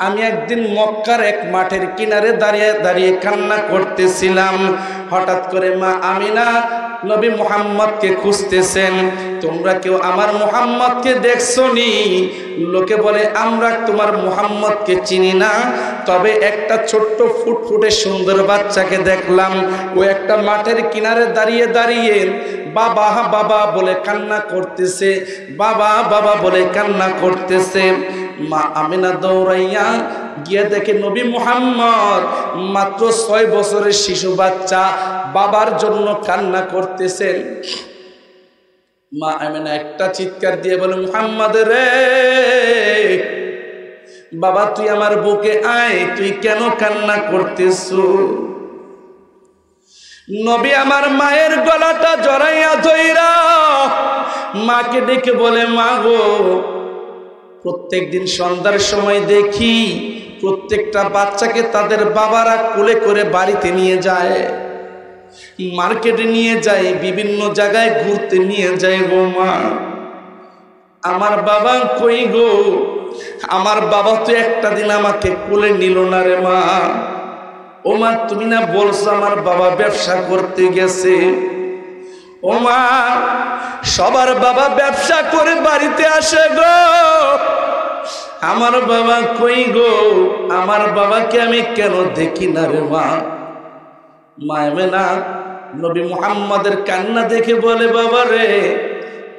[SPEAKER 1] আমি একদিন মক্কার এক মাঠের কিনারে দাঁড়িয়ে দাঁড়িয়ে কান্না করতেছিলাম। হঠাৎ করে মা আমিনা নবী মুহাম্মদকে খুঁজতেছেন। তোমরা কেউ আমার মুহাম্মদকে দেখছো নি? লোকে বলে, আমরা তোমার মুহাম্মদকে চিনি না, তবে একটা ছোট্ট ফুটফুটে সুন্দর বাচ্চাকে দেখলাম। ও একটা মাঠের কিনারে দাঁড়িয়ে দাঁড়িয়ে বাবা বাবা বলে কান্না করতেছে, বাবা বাবা বলে কান্না করতেছে। মা আমিনা দৌড়াইয়া গিয়ে দেখে নবী মুহাম্মদ মাত্র 6 বছরের শিশু বাচ্চা বাবার জন্য কান্না করতেছেন। মা আমিনা একটা চিৎকার দিয়ে বলে, মুহাম্মদ রে, বাবা তুই আমার বুকে আয়, তুই কেন কান্না করতেছো? নবী আমার মায়ের গলাটা জড়াইয়া ধইরা মাকে ডেকে বলে, মা গো, প্রত্যেক দিন সন্ধ্যার সময় দেখি প্রত্যেকটা বাচ্চাকে তাদের বাবারা কোলে করে বাড়িতে নিয়ে যায়। মার্কেটে নিয়ে যায়, বিভিন্ন জায়গায় ঘুরতে নিয়ে যায় গো মা। আমার বাবা কই গো? আমার বাবা তো একটা দিন আমাকে কোলে নিল না রে মা। ও মা, তুমি না বলছো আমার বাবা ব্যবসা করতে গেছে? ও মা, সবার বাবা ব্যবসা করে বাড়িতে আসে গো, আমার বাবা কই গো? আমার বাবাকে আমি কেন দেখি না রে মা? মায়েমেনা নবী মুহাম্মাদের কান্না দেখে বলে, বাবা রে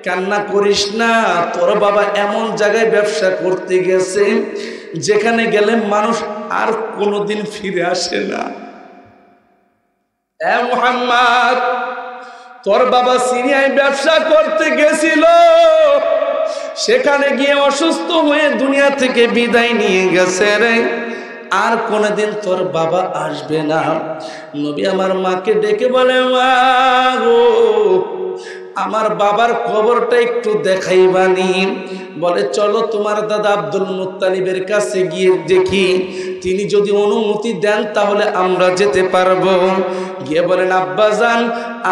[SPEAKER 1] কান্না করিস না, তোর বাবা এমন জায়গায় ব্যবসা করতে গেছে যেখানে গেলে মানুষ আর কোনোদিন ফিরে আসে না। এ মুহাম্মদ, তোর বাবা সিরিয়ায় ব্যবসা করতে গেছিল, সেখানে গিয়ে অসুস্থ হয়ে দুনিয়া থেকে বিদায় নিয়ে গেছে রে, আর কোনোদিন তোর বাবা আসবে না। নবী আমার মাকে ডেকে বলে, মা গো, আমার বাবার কবরটা একটু দেখাইবানি। বলে, চলো তোমার দাদা আব্দুল মুত্তালিবের কাছে গিয়ে দেখি, তিনি যদি অনুমতি দেন তাহলে আমরা যেতে পারবো। গিয়ে বলেন, আব্বাজান,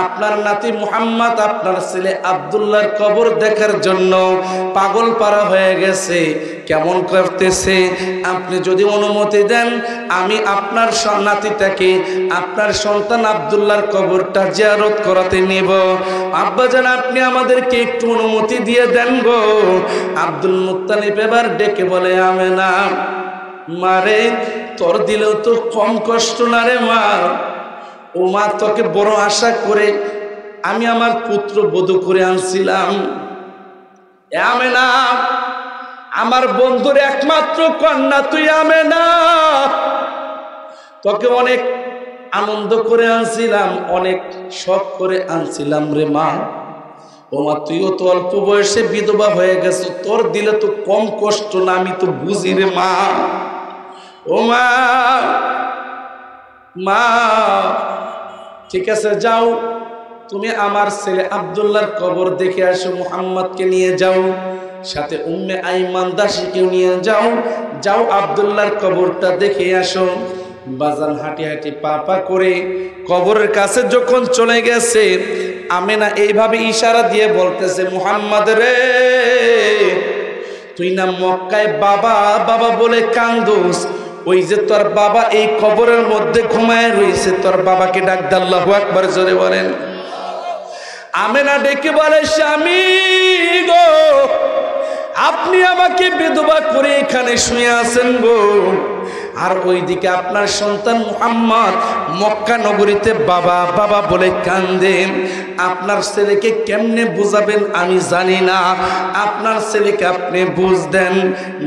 [SPEAKER 1] আপনার নাতি মুহাম্মদ আপনার ছেলে আব্দুল্লাহর কবর দেখার জন্য পাগল পারা হয়ে গেছে, কেমন করতেছে, আপনি যদি অনুমতি দেন আমি আপনার নাতিটাকে, আপনার সন্তান আব্দুল্লাহর কবরটা জিয়ারত করাতে নেব। আব্বাজান, আপনি আমাদেরকে একটু অনুমতি দিয়ে দেন গো। আব্দুল মুত্তালিব এবার ডেকে বলে, আমেনা মারে, তোর দিলেও তো কম কষ্ট না রে মা। ও মা, তোকে বড় আশা করে আমি আমার পুত্র বধূ করে আনছিলাম। আমেনা, আমার বন্ধুর একমাত্র কন্যা তুই আমেনা, তোকে অনেক আনন্দ করে আনছিলাম, অনেক শখ করে আনছিলাম রে মা। ও মা, তুইও তো অল্প বয়সে বিধবা হয়ে গেছো, তোর দিলে তো কম কষ্ট না, আমি তো বুঝি রে মা। ও মা, মা ঠিক আছে, যাও তুমি আমার ছেলে আব্দুল্লাহর কবর দেখে আসো, মুহাম্মদকে নিয়ে যাও, সাথে উম্মে আইমান দাসীকেও নিয়ে যাও, যাও আব্দুল্লাহর কবরটা দেখে আসো। বাজান হাঁটি হাঁটি পা পা করে কবরের কাছে যখন চলে গেছে, আমেনা এইভাবে ইশারা দিয়ে বলতেছে, মুহাম্মদ রে, তুই না মক্কায় বাবা বাবা বলে কান্দোস, ওই যে তোর বাবা এই কবরের মধ্যে ঘুমায় রয়েছে, তোর বাবাকে ডাক দে। আল্লাহু আকবার জোরে বলেন। আমেনা ডেকে বলে, স্বামী গো, আপনি আমাকে বিধবা করে এখানে শুয়ে আছেন গো, আর ওইদিকে আপনার সন্তান মুহাম্মদ মক্কা নগরীতে বাবা বাবা বলে কান্দে। আপনার ছেলেকে কেমনে বুঝাবেন আমি জানি না, আপনার ছেলেকে আপনি বুঝ দেন।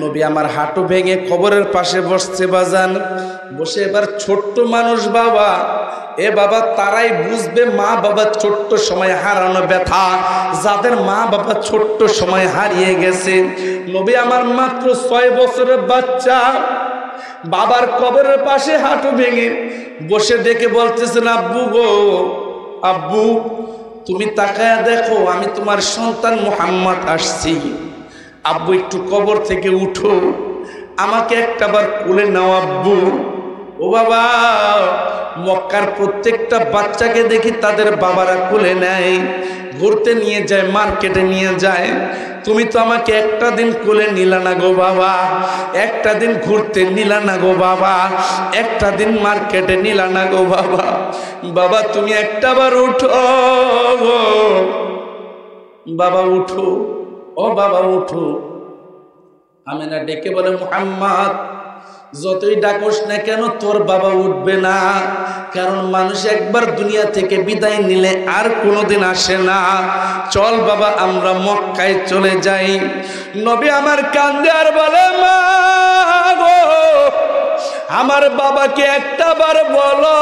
[SPEAKER 1] নবী আমার হাঁটু ভেঙে কবরের পাশে বসছে বাজান, বসে এবার ছোট্ট মানুষ বাবা, এ বাবা তারাই বুঝবে মা বাবা ছোট্ট সময় হারানো ব্যথা, যাদের মা বাবা ছোট্ট সময় হারিয়ে গেছে। নবী আমার মাত্র 6 বছরের বাচ্চা বাবার কবরের পাশে হাঁটু ভেঙে বসে ডেকে বলতেছেন, আব্বু গো, আব্বু তুমি তাকায়া দেখো, আমি তোমার সন্তান মুহাম্মদ আসছি। আব্বু একটু কবর থেকে উঠো, আমাকে একটাবার কোলে নাও আব্বু। ও বাবা, মক্কার প্রত্যেকটা বাচ্চাকে দেখি তাদের বাবারা কোলে নেয়, ঘুরতে নিয়ে যায়, মার্কেটে নিয়ে যায়। তুমি তো আমাকে একটা দিন কোলে নিলা না গো বাবা, একটা দিন ঘুরতে নিলা না গো বাবা, একটা দিন মার্কেটে নিলা না গো বাবা। বাবা তুমি একটাবার উঠো গো বাবা, উঠো, ও বাবা উঠো। আমেনা ডেকে বলে, মুহাম্মদ যতই ডাকোস না কেন তোর বাবা উঠবে না, কারণ মানুষ একবার দুনিয়া থেকে বিদায় নিলে আর কোনোদিন আসে না। চল বাবা আমরা মক্কায় চলে যাই। নবী আমার কান্দে আর বলে, মা গো, আমার বাবাকে একটাবার বলো,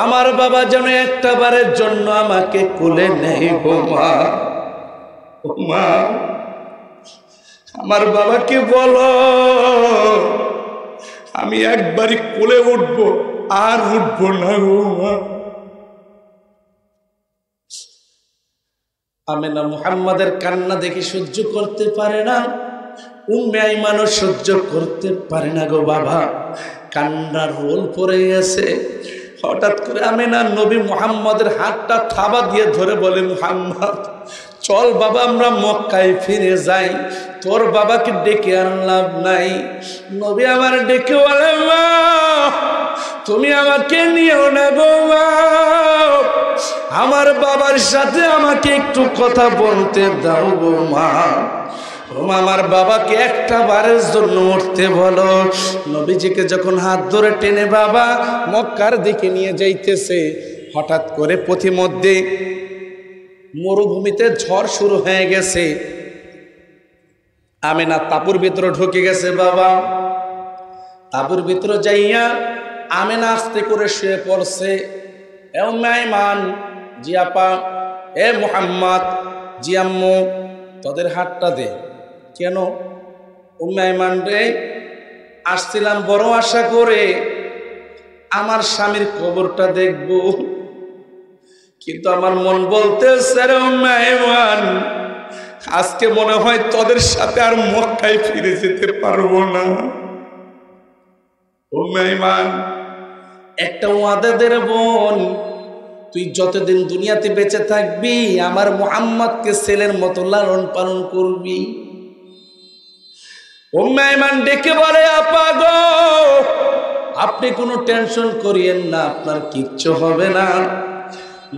[SPEAKER 1] আমার বাবা যেন একটাবারের জন্য আমাকে কোলে নেই গো মা। ও মা, আমার বাবাকে বলো আমি একবারই কোলে উঠবো, আর উঠবো না গো মা। আমেনা মুহাম্মাদের কান্না দেখে সহ্য করতে পারে না, উম্মে আইমানও সহ্য করতে পারে না গো বাবা। কান্নার রোল পড়ে গেছে। হঠাৎ করে আমিনা নবী মুহাম্মদের হাতটা থাবা দিয়ে ধরে বলে, মুহাম্মদ চল বাবা আমরা মক্কায় ফিরে যাই, তোর বাবাকে ডেকে আর লাভ নাই। নবী আমার ডেকে বলে, মা তুমি আমাকে নিও না গো মা, আমার বাবার সাথে আমাকে একটু কথা বলতে দাও গো মা। আমার বাবাকে একটা বারের জন্য উঠতে বলো। নবীজিকে যখন হাত ধরে টেনে বাবা মক্কার দিকে নিয়ে যাইতেছে, হঠাৎ করে পথিমধ্যে মরুভূমিতে ঝড় শুরু হয়ে গেছে। আমিনা তাঁবুর ভিতরে ঢুকে গেছে। বাবা তাঁবুর ভিতরে যাইয়া আমিনা আস্তে করে শুয়ে পড়ছে। এ উম্মে আইমান, জি আপা, এ মুহাম্মদ, জি আম্মু, তোদের হাতটা দে। কেন? উম্মে আইমান রে, আসছিলাম বড় আশা করে আমার স্বামীর কবরটা দেখব, কিন্তু আমার মন বলতেছে রে উম্মে আইমান, আজকে মনে হয় তোদের সাথে আর মক্কায় ফিরে যেতে পারবো না। উম্মে আইমান, একটা ওয়াদা দে রে বোন, তুই যতদিন দুনিয়াতে বেঁচে থাকবি আমার মুহাম্মদকে ছেলের মতো লালন পালন করবি। উম্মে আইমান ডেকে বলে, আপা গো আপনি কোনো টেনশন করিয়েন না, আপনার কিচ্ছু হবে না।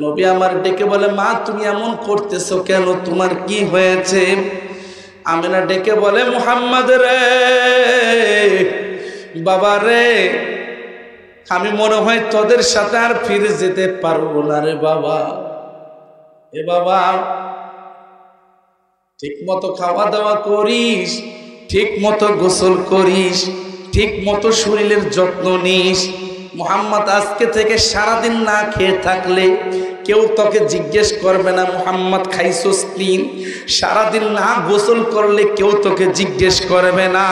[SPEAKER 1] নবী আমার ডেকে বলে, মা তুমি এমন করতেছো কেন, তোমার কি হয়েছে? আমিনা ডেকে বলে, মুহাম্মদ রে, বাবা রে, আমি মনে হয় তোদের সাথে আর ফিরে যেতে পারবো না রে বাবা। এ বাবা ঠিক মতো খাওয়া দাওয়া করিস, ঠিক মতো গোসল করিস, ঠিক মতো শরীরের যত্ন নিস। মুহাম্মদ আজকে থেকে সারাদিন না খেয়ে থাকলে কেউ তোকে জিজ্ঞেস করবে না মুহাম্মদ খাইছস কি। সারাদিন না গোসল করলে কেউ তোকে জিজ্ঞেস করবে না।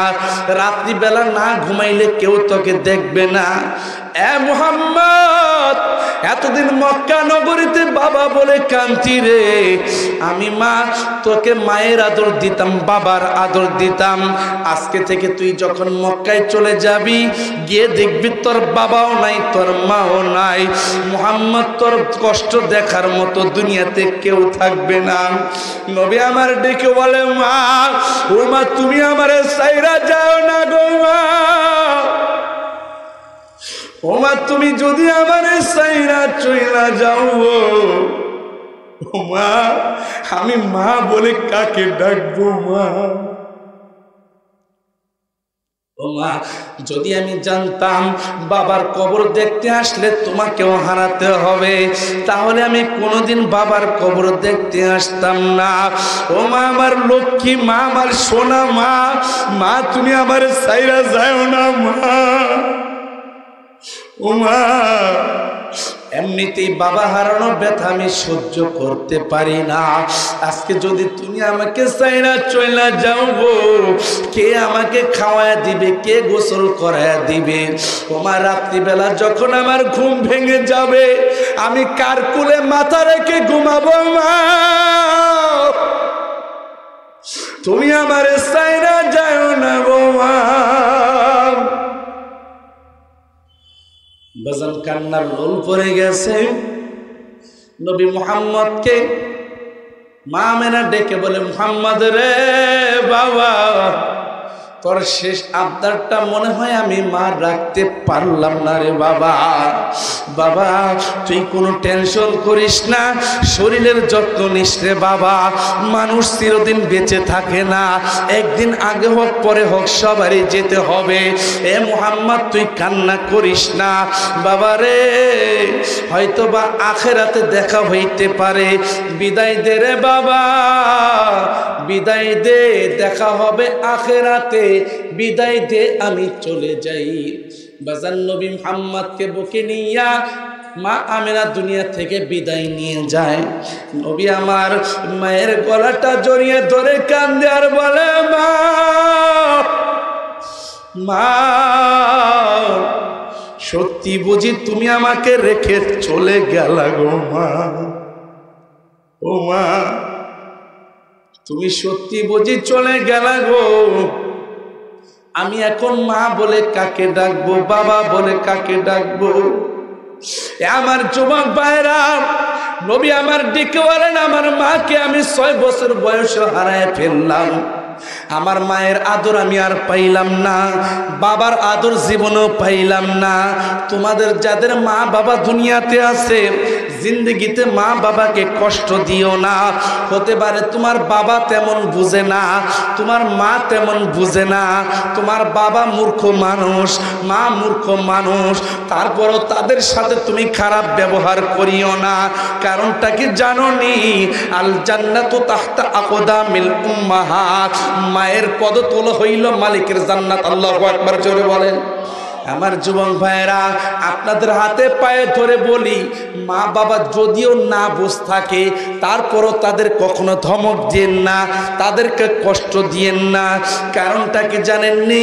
[SPEAKER 1] রাত্রিবেলা না ঘুমাইলে কেউ তোকে দেখবে না। এ মুহাম্মদ, এতদিন মক্কা নগরীতে বাবা বলে কান্তি রে, আমি মা তোকে মায়ের আদর দিতাম, বাবার আদর দিতাম। আজকে থেকে তুই যখন মক্কায় চলে যাবি, গিয়ে দেখবি তোর বাবাও নাই, তোর মাও নাই। মুহাম্মদ তোর কষ্ট দেখার মতো দুনিয়াতে কেউ থাকবে না। নবী আমার ডেকে বলে, মা ও মা তুমি আমারে ছাইরা যাও না গো মা, ও মা তুমি যদি আমারে ছাইরা চইলা যাও, ও মা আমি মা বলে কাকে ডাকবো মা? ও মা যদি আমি জানতাম বাবার কবর দেখতে আসলে তোমাকেও হারাতে হবে, তাহলে আমি কোনোদিন বাবার কবর দেখতে আসতাম না। ও মা আমার লক্ষ্মী মা, আমার সোনা মা, মা তুমি আমার ছাইরা যাও না মা। ও মা এমনিতেই বাবা হারানো ব্যথা আমি সহ্য করতে পারি না। আজকে যদি তুমি আমাকে ছাইরা চইলা যাও গো, কে আমাকে খাওয়ায় দিবে, কে গোসল করায় দিবে? তোমার রাত্রিবেলা যখন আমার ঘুম ভেঙে যাবে, আমি কার কোলে মাথা রেখে ঘুমাবো মা? তুমি আমার ছাইরা যাও না গো মা। বাজান কান্নার রোল পড়ে গেছে। নবী মুহাম্মদকে মা আমেনা ডেকে বলে, মুহাম্মদ রে বাবা, তোর শেষ আবদারটা মনে হয় আমি মা রাখতে পারলাম না রে বাবা। বাবা তুই কোনো টেনশন করিস না, শরীরের যত্ন নিস রে বাবা। মানুষ চিরদিন বেঁচে থাকে না, একদিন আগে হোক পরে হোক সবারই যেতে হবে। এ মুহাম্মদ তুই কান্না করিস না বাবা রে, হয়তো বা আখেরাতে দেখা হইতে পারে। বিদায় দে রে বাবা, বিদায় দে, দেখা হবে আখেরাতে, বিদায় দে আমি চলে যাই। বাজান নবী মুহাম্মদকে বুকে নিয়া মা আমেনা দুনিয়া থেকে বিদায় নিয়ে যায়। নবী আমার মায়ের গলাটা জড়িয়ে ধরে কান্দে আর বলে, মা মা সত্যি বুঝি তুমি আমাকে রেখে চলে গেলা গো মা? ও মা তুমি সত্যি বুঝি চলে গেলা গো? আমি এখন মা বলে কাকে ডাকবো, বাবা বলে কাকে ডাকবো? আমার যুবক ভাইরা, নবী আমার ডেকে বলেন, আমার মাকে আমি 6 বছর বয়সে হারায় ফেললাম। আমার মায়ের আদর আমি আর পাইলাম না, বাবার আদর জীবনেও পাইলাম না। তোমাদের যাদের মা বাবা দুনিয়াতে আছে, জিন্দগিতে মা বাবাকে কষ্ট দিও না। হতে পারে তোমার বাবা তেমন বুঝে না, তোমার মা তেমন বুঝে না, তোমার বাবা মূর্খ মানুষ, মা মূর্খ মানুষ, তারপরও তাদের সাথে তুমি খারাপ ব্যবহার করিও না। কারণটা কি জানো নি? আল জান্নাতু তাহতা আকদামিল উম্মাহাত, মায়ের পদতল হইল মালিকের জান্নাত। আল্লাহু আকবার, জোরে বলেন। আমার যুবক ভাইরা, আপনাদের হাতে পায়ে ধরে বলি, মা বাবা যদিও না বুঝ থাকে, তারপরও তাদের কখনো ধমক দিয়েন না, তাদেরকে কষ্ট দিয়েন না। কারণটা কি জানেননি?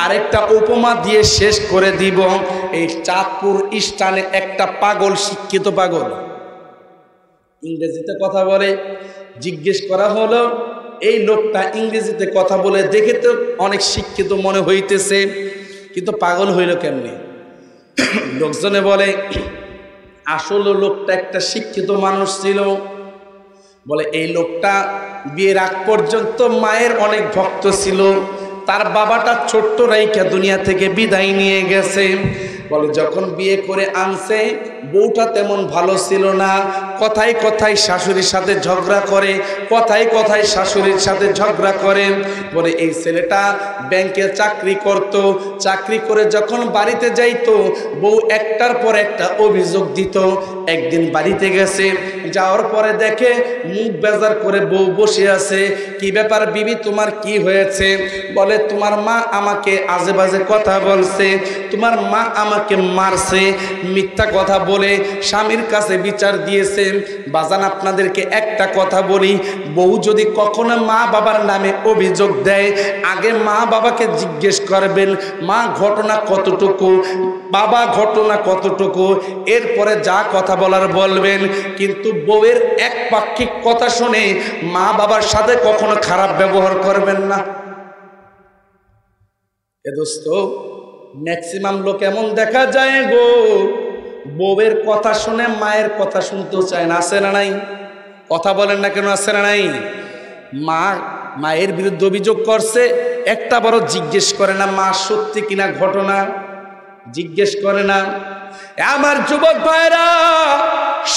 [SPEAKER 1] আরেকটা উপমা দিয়ে শেষ করে দিব। এই চাঁদপুর স্থানে একটা পাগল, শিক্ষিত পাগল, ইংরেজিতে কথা বলে। জিজ্ঞেস করা হলো, এই লোকটা ইংরেজিতে কথা বলে দেখে তো অনেক শিক্ষিত মনে হইতেছে, কিন্তু পাগল হইল কেমনি? লোকজনে বলে, আসলে লোকটা একটা শিক্ষিত মানুষ ছিল। বলে এই লোকটা বিয়ের আগ পর্যন্ত মায়ের অনেক ভক্ত ছিল। তার বাবাটা ছোট্ট রাইখা দুনিয়া থেকে বিদায় নিয়ে গেছে। বলে যখন বিয়ে করে আনছে, বউটা তেমন ভালো ছিল না। কথায় কথায় শাশুড়ির সাথে ঝগড়া করে, কথায় কথায় শাশুড়ির সাথে ঝগড়া করে। বলে এই ছেলেটা ব্যাংকে চাকরি করত, চাকরি করে যখন বাড়িতে যাইতো, বউ একটার পর একটা অভিযোগ দিত। একদিন বাড়িতে গেছে, যাওয়ার পরে দেখে মুখ বেজার করে বউ বসে আছে। কি ব্যাপার বিবি, তোমার কি হয়েছে? বলে তোমার মা আমাকে আজে বাজে কথা বলছে, তোমার মা আমাকে মারছে, মিথ্যা কথা বলে স্বামীর কাছে বিচার দিয়েছে। বাজান, আপনাদেরকে একটা কথা বলি, বউ যদি কখনো মা বাবার নামে অভিযোগ দেয়, আগে মা বাবাকে জিজ্ঞেস করবেন, মা ঘটনা কতটুকু, বাবা ঘটনা কতটুকু, এরপরে যা কথা বলার বলবেন। কিন্তু বউয়ের একপাক্ষিক কথা শুনে মা বাবার সাথে কখনো খারাপ ব্যবহার করবেন না। এ দোস্ত, ম্যাক্সিমাম লোক এমন দেখা যায় গো, বউয়ের কথা শুনে মায়ের কথা শুনতেও চায় না। আছে না নাই? কথা বলেন না কেন? আছে না নাই? মায়ের বিরুদ্ধে অভিযোগ করছে, একটা বড় জিজ্ঞেস করে না মা সত্যি কিনা ঘটনা, জিজ্ঞেস করে না। আমার যুবক ভাইরা,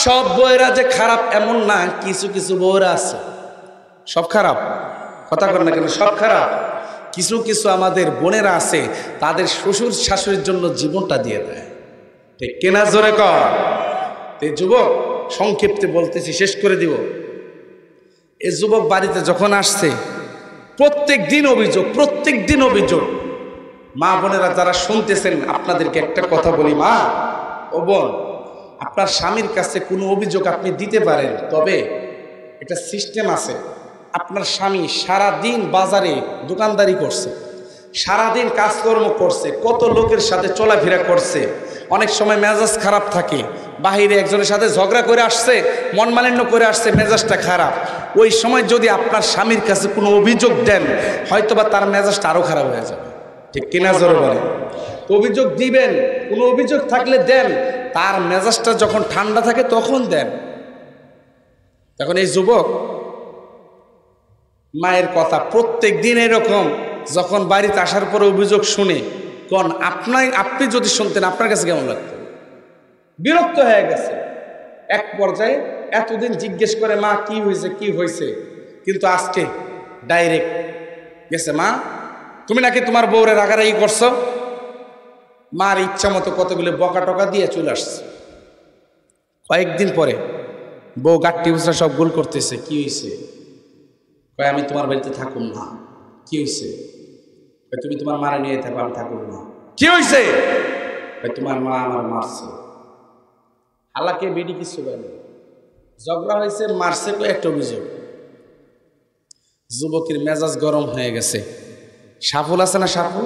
[SPEAKER 1] সব বউয়েরা যে খারাপ এমন না, কিছু কিছু বউয়েরা আছে সব খারাপ। কথা করেন না কেন? সব খারাপ। কিছু কিছু আমাদের বোনেরা আছে, তাদের শ্বশুর শাশুড়ির জন্য জীবনটা দিয়ে দেয়। ঠিক কেনা? জোরে কর। এই যুবক, সংক্ষিপ্তে বলতেছি, শেষ করে দিব। এই যুবক বাড়িতে যখন আসছে, প্রত্যেক দিন অভিযোগ, প্রত্যেক দিন অভিযোগ। মা বোনেরা যারা শুনতেছেন, আপনাদেরকে একটা কথা বলি, মা ও বোন, আপনার স্বামীর কাছে কোনো অভিযোগ আপনি দিতে পারেন, তবে একটা সিস্টেম আছে। আপনার স্বামী সারাদিন বাজারে দোকানদারি করছে, সারাদিন কাজকর্ম করছে, কত লোকের সাথে চলাফেরা করছে, অনেক সময় মেজাজ খারাপ থাকে, বাহিরে একজনের সাথে ঝগড়া করে আসছে, মন মালিন্য করে আসছে, মেজাজটা খারাপ। ওই সময় যদি আপনার স্বামীর কাছে কোনো অভিযোগ দেন, হয়তোবা তার মেজাজটা আরও খারাপ হয়ে যাবে। ঠিক কিনা? জোরে বলে। অভিযোগ দিবেন, কোনো অভিযোগ থাকলে দেন, তার মেজাজটা যখন ঠান্ডা থাকে তখন দেন। তখন এই যুবক মায়ের কথা প্রত্যেক দিন এরকম, যখন বাড়িতে আসার পরে অভিযোগ শুনে, কোন আপনি যদি শুনতেন আপনার কাছে কেমন লাগতো? বিরক্ত হয়ে গেছে। এক পর্যায়ে এতদিন জিজ্ঞেস করে মা কি হয়েছে, কি হয়েছে, কিন্তু আজকে ডাইরেক্ট গেছে, মা তুমি নাকি তোমার বউরে রাগারাগি করছো। মার ইচ্ছা মতো কতগুলো বকা টকা দিয়ে চলে আসছে। কয়েকদিন পরে বউ গাট্টি বুসরা সব গোল করতেছে। কি হয়েছে? কয় আমি তোমার বাড়িতে থাকুন না। কি হয়েছে? তুমি তোমার মারা নিয়ে থাকো, আমি থাকুন না। কি হয়েছে? তোমার মা আমার মারছে। হালাকে বেডি কিছু বলে, ঝগড়া হয়েছে, মারছে, একটা অভিযোগ। যুবকের মেজাজ গরম হয়ে গেছে। সাফল আছে না? সাফল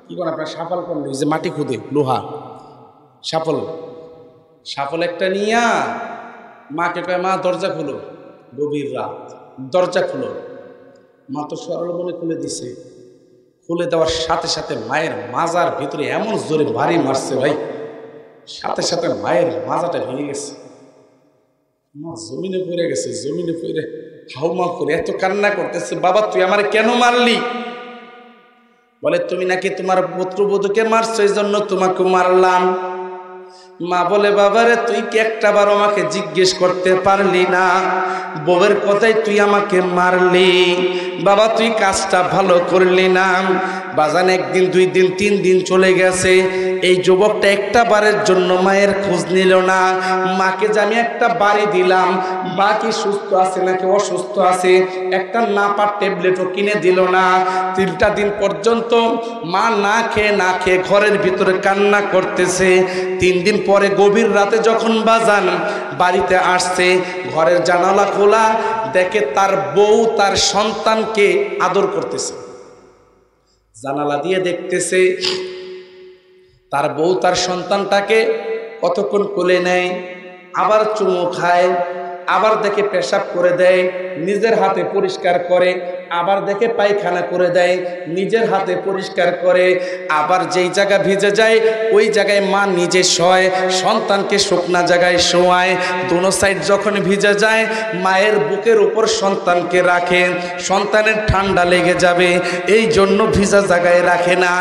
[SPEAKER 1] কি করেন আপনার? সাফল করলে যে মাটি খুদে, লোহা সাফল, সাফল একটা নিয়া মাকে কয় মা দরজা খুলো। গভীর রাত, দরজা খুলো। মা তো সরল মনে খুলে দিছে। খুলে দেওয়ার সাথে সাথে মায়ের মাজার ভিতরে এমন জোরে ভারী মারছে ভাই, সাথে সাথে মায়ের মাজাটা ভেঙে গেছে, মা জমিনে পড়ে গেছে, জমিনে পড়ে হাউমাউ করে এত কান্না করতেছে, বাবা তুই আমার কেন মারলি? বলে তুমি নাকি তোমার পুত্রবধূকে মারছো, এই জন্য তোমাকে মারলাম। মা বলে বাবারে তুই কি একটাবার আমাকে জিজ্ঞেস করতে পারলি না? বউয়ের কথাই তুই আমাকে মারলি, বাবা তুই কাজটা ভালো করলি না। বাজান একদিন, 2 দিন, 3 দিন চলে গেছে, এই যুবকটা একটা বারের জন্য মায়ের খোঁজ নিল না। মাকে যে আমি একটা বাড়ি দিলাম, মা কি সুস্থ আছে নাকি অসুস্থ আছে একটা নাপার ট্যাবলেটও কিনে দিল না। 3টা দিন পর্যন্ত মা না খেয়ে ঘরের ভিতরে কান্না করতেছে। 3 দিন পরে গভীর রাতে যখন বাজান বাড়িতে আসছে, ঘরের জানালা খোলা, দেখে তার বউ তার সন্তানকে আদর করতেছে। জানালা দিয়ে দেখতেছে তার বউ তার সন্তানটাকে কতক্ষণ কোলে নেয়, আবার চুমু খায়, আবার দেখে পেশাব করে দেয়, নিজের হাতে পরিষ্কার করে, আবার দেখে পায়খানা করে দেয়, নিজের হাতে পরিষ্কার করে, আবার যেই জায়গা ভিজে যায় ওই জায়গায় মা নিজে শোয়, সন্তানকে শুকনা জায়গায় শোয়ায়। দোনো সাইড যখন ভিজে যায় মায়ের বুকের উপর সন্তানকে রাখে, সন্তানের ঠান্ডা লেগে যাবে এই জন্য ভিজা জায়গায় রাখে না।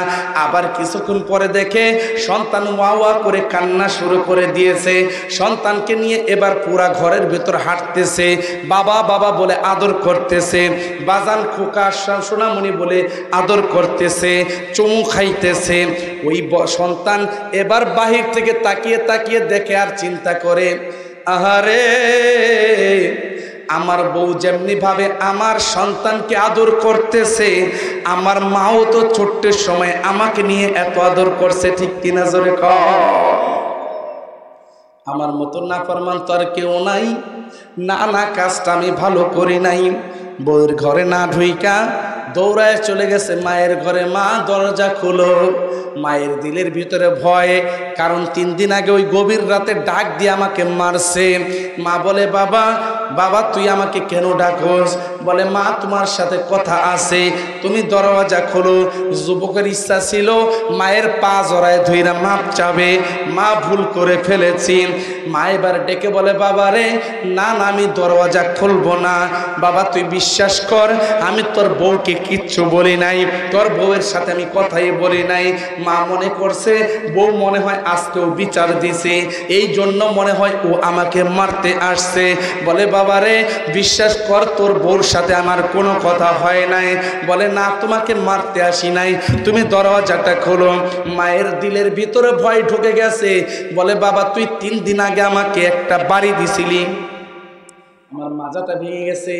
[SPEAKER 1] আবার কিছুক্ষণ পরে দেখে সন্তান ওয়া ওয়া করে কান্না শুরু করে দিয়েছে, সন্তানকে নিয়ে এবার পুরা ঘরের ভেতর হাঁটতেছে, বাবা বাবা বলে আদর করতেছে, বাজান খোকা সোনামণি বলে আদর করতেছে, চুমু খাইতেছে। ওই সন্তান এবার বাহির থেকে তাকিয়ে তাকিয়ে দেখে আর চিন্তা করে, আহারে আমার বউ যেমনি ভাবে আমার সন্তানকে আদর করতেছে, আমার মাও তো ছোট্ট সময় আমাকে নিয়ে এত আদর করছে, ঠিক কিনা জোরে কর? আমার মতো নাফরমান তো আর কেউ নাই, না কাজটা আমি ভালো করি নাই। বউয়ের ঘরে না ঢুইকা দৌড়ায় চলে গেছে মায়ের ঘরে, মা দরজা খোলো। মায়ের দিলের ভিতরে ভয়, কারণ 3 দিন আগে ওই গভীর রাতে ডাক দিয়ে আমাকে মারছে। মা বলে বাবা বাবা তুই আমাকে কেন ডাকোস? বলে মা তোমার সাথে কথা আছে, তুমি দরজা খোলো। যুবকের ইচ্ছা ছিল মায়ের পা জড়ায় ধইরা মাপ চাবে, মা ভুল করে ফেলেছি। মা এবার ডেকে বলে বাবা রে না আমি দরজা খুলবো না, বাবা তুই বিশ্বাস কর আমি তোর বউকে কিচ্ছু বলি নাই, তোর বউয়ের সাথে আমি কথাই বলি নাই। মা মনে করছে বউ মনে হয় আজকেও বিচার দিছে, এই জন্য মনে হয় ও আমাকে মারতে আসছে। বলে বাবা রে বিশ্বাস কর তোর বউর সাথে আমার কোনো কথা হয় নাই। বলে না তোমাকে মারতে আসি নাই, তুমি দরজাটা খোলো। মায়ের দিলের ভিতরে ভয় ঢুকে গেছে। বলে বাবা তুই 3 দিন আগে আমাকে একটা বাড়ি দিছিলি, আমার মাজাটা ভেঙে গেছে,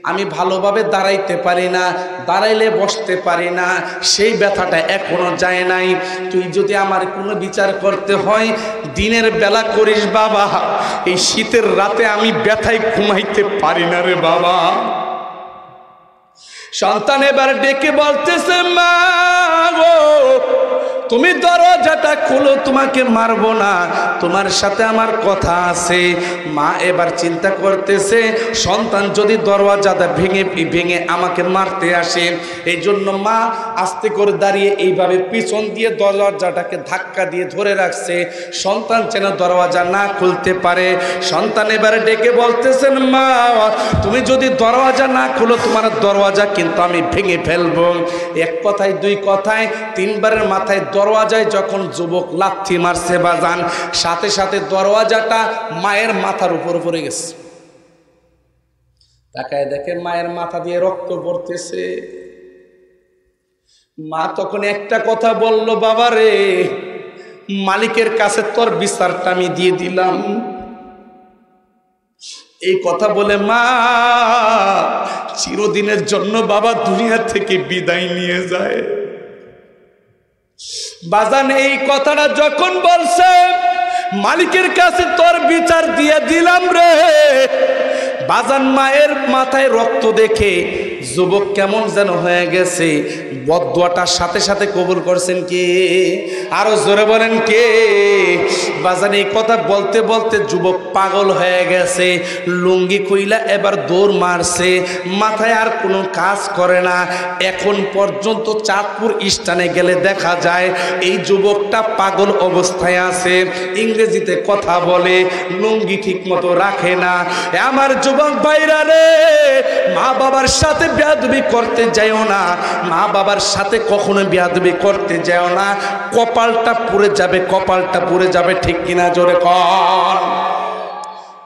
[SPEAKER 1] আমি ভালোভাবে দাঁড়াইতে পারি না, দাঁড়াইলে বসতে পারি না, সেই ব্যথাটা এখনো যায় নাই। তুই যদি আমার কোনো বিচার করতে হয় দিনের বেলা করিস বাবা, এই শীতের রাতে আমি ব্যথায় ঘুমাইতে পারি না রে বাবা। সন্তান এবার ডেকে বলতেছে মা গো তুমি দরজাটা খুলো, তোমাকে মারবো না, তোমার সাথে আমার কথা আছে। মা এবার চিন্তা করতেছে সন্তান যদি দরজাটা ভেঙে আমাকে মারতে আসে, এই জন্য মা আস্তে করে দাঁড়িয়ে এইভাবে পিছন দিয়ে দরজাটাকে ধাক্কা দিয়ে ধরে রাখছে, সন্তান যেন দরজা না খুলতে পারে। সন্তান এবারে ডেকে বলতেছেন মা তুমি যদি দরজা না খুলো তোমার দরজা কিন্তু আমি ভেঙে ফেলবো। এক কথায় 2 কথায় 3 বারের মাথায় দরওয়াজায় যখন যুবক লাথি মারছে বাজান, সাথে সাথে দরওয়াজাটা মায়ের মাথার উপর পড়ে গেছে। তাকায় দেখে মায়ের মাথা দিয়ে রক্ত পড়তেছে। মা তখন একটা কথা বলল বাবা রে মালিকের কাছে তোর বিচারটা আমি দিয়ে দিলাম। এই কথা বলে মা চিরদিনের জন্য বাবা দুনিয়া থেকে বিদায় নিয়ে যায়। বাজান এই কথাটা যখন বলছে মালিকের কাছে তোর বিচার দিয়ে দিলাম রে, বাজান মায়ের মাথায় রক্ত দেখে যুবক কেমন যেন হয়ে গেছে। বদদুয়াটার সাথে সাথে কবুল করছেন কে? আরো জোরে বলেন কে? বাজারে এই কথা বলতে বলতে যুবক পাগল হয়ে গেছে। লুঙ্গি কইলা এবার দৌড় মারছে, মাথায় আর কোনো কাজ করে না। এখন পর্যন্ত চাঁদপুর স্থানে গেলে দেখা যায় এই যুবকটা পাগল অবস্থায় আছে। ইংরেজিতে কথা বলে, লুঙ্গি ঠিক মতো রাখে না। আমার যুবক ভাইরা রে, মা বাবার সাথে বেয়াদবি করতে যাও না, মা বাবার সাথে কখনো বেয়াদবি করতে যাও না। কপালটা পুড়ে যাবে, কপালটা পুড়ে যাবে, ঠিক কিনা জোরে কর।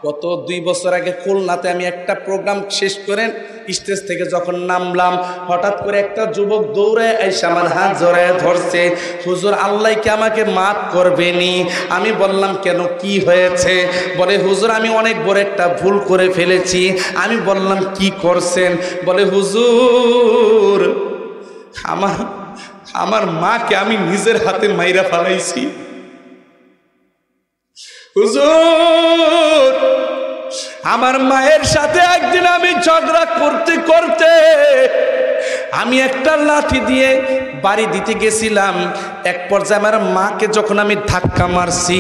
[SPEAKER 1] গত 2 বছর আগে খুলনাতে আমি একটা প্রোগ্রাম শেষ করেন স্টেজ থেকে যখন নামলাম, হঠাৎ করে একটা যুবক দৌড়ে এসে আমার হাত জড়ায় ধরছে, হুজুর আল্লাহ কি আমাকে মাফ করবেনি? আমি বললাম কেন, কি হয়েছে? বলে হুজুর আমি অনেক বড় একটা ভুল করে ফেলেছি। আমি বললাম কি করছেন? বলে হুজুর আমার মাকে আমি নিজের হাতে মাইরা ফেলাইছি। হুজুর আমার মায়ের সাথে একদিন আমি ঝগড়া করতে করতে আমি একটা লাঠি দিয়ে বাড়ি দিতে গেছিলাম। এক পর্যায়ে আমার মাকে যখন আমি ধাক্কা মারছি,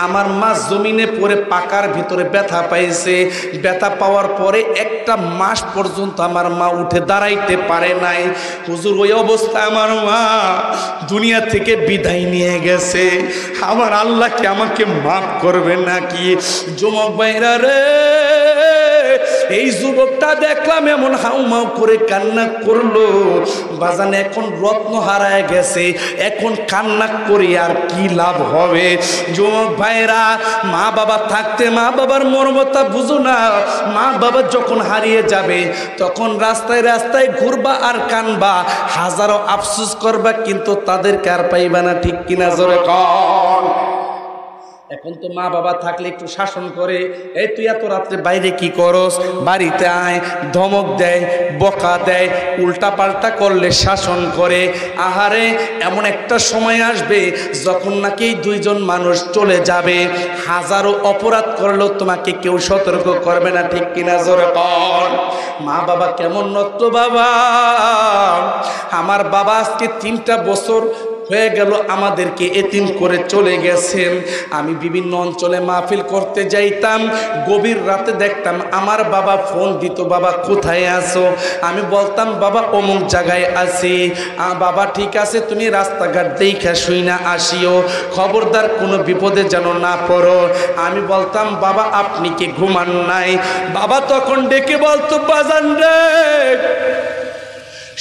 [SPEAKER 1] আমার মা জমিনে পড়ে পাকার ভিতরে ব্যথা পাইছে। ব্যথা পাওয়ার পরে একটা মাস পর্যন্ত আমার মা উঠে দাঁড়াইতে পারে নাই। হুজুর ওই অবস্থায় আমার মা দুনিয়া থেকে বিদায় নিয়ে গেছে। আমার আল্লাহ কি আমাকে মাফ করবে নাকি? যুবক ভাইরা রে, এই যুবকটা দেখলাম এমন হাউমাউ করে কান্না করলো। বাজান এখন রত্ন হারায় গেছে, এখন কান্না করে আর কি লাভ হবে? যুবক ভাইরা, মা বাবা থাকতে মা বাবার মর্মতা বুঝো না। মা বাবা যখন হারিয়ে যাবে তখন রাস্তায় রাস্তায় ঘুরবা আর কানবা, হাজারো আফসোস করবা, কিন্তু তাদেরকে আর পাইবা না, ঠিক কিনা জোরে কর। এখন তো মা বাবা থাকলে একটু শাসন করে, এই তুই এত রাত্রে বাইরে কি করস, বাড়িতে আয়, ধমক দেয়, বকা দেয়, উল্টা পাল্টা করলে শাসন করে। আহারে এমন একটা সময় আসবে যখন নাকি 2জন মানুষ চলে যাবে, হাজারো অপরাধ করলেও তোমাকে কেউ সতর্ক করবে না, ঠিক কিনা জোরে কর। মা বাবা কেমন নষ্ট বাবা। আমার বাবা আজকে 3টা বছর হয়ে গেল আমাদেরকে এতিম করে চলে গেছেন। আমি বিভিন্ন অঞ্চলে মাহফিল করতে যাইতাম, গভীর রাতে দেখতাম আমার বাবা ফোন দিত, বাবা কোথায় আছো? আমি বলতাম বাবা অমুক জায়গায় আছি। বাবা ঠিক আছে, তুমি রাস্তাঘাট দেখা শুই না আসিও, খবরদার কোনো বিপদে যেন না পড়ো। আমি বলতাম বাবা আপনি কি ঘুমান নাই? বাবা তখন ডেকে বলতো বাজান রে,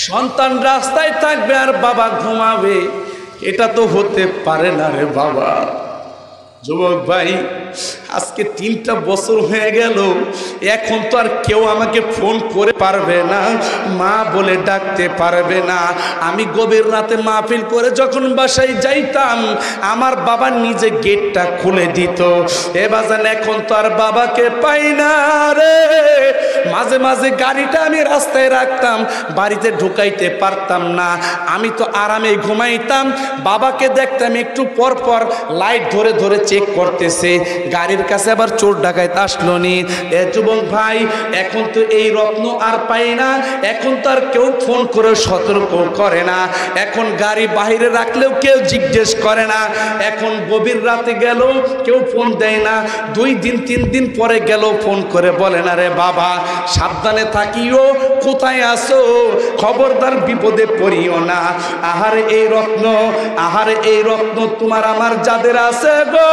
[SPEAKER 1] সন্তান রাস্তায় থাকবে আর বাবা ঘুমাবে, এটা তো হতে পারে না রে বাবা। যুবক ভাই, আজকে 3টা বছর হয়ে গেল, এখন তো আর কেউ আমাকে ফোন করে পারবে না, মা বলে ডাকতে পারবে না। আমি গভীর রাতে মাহফিল করে যখন বাসায় যাইতাম, আমার বাবা নিজে গেটটা খুলে দিত। এ বাজান এখন তো আর বাবাকে পাই না রে। মাঝে মাঝে গাড়িটা আমি রাস্তায় রাখতাম, বাড়িতে ঢুকাইতে পারতাম না। আমি তো আরামে ঘুমাইতাম, বাবাকে দেখতাম একটু পর পর লাইট ধরে ধরে চেক করতেছে, গাড়ির কাছে আবার চোর ডাকাইতে আসলো নি। এ যুবক ভাই, এখন তো এই রত্ন আর পাই না, এখন তো আর কেউ ফোন করে সতর্ক করে না, এখন গাড়ি বাইরে রাখলেও কেউ জিজ্ঞেস করে না, এখন গভীর রাতে গেল কেউ ফোন দেয় না, 2 দিন 3 দিন পরে গেল ফোন করে বলে না রে বাবা সাবধানে থাকিও, কোথায় আসো, খবরদার বিপদে পড়িও না। আহারে এই রত্ন, আহারে এই রত্ন তোমার আমার যাদের আছে গো,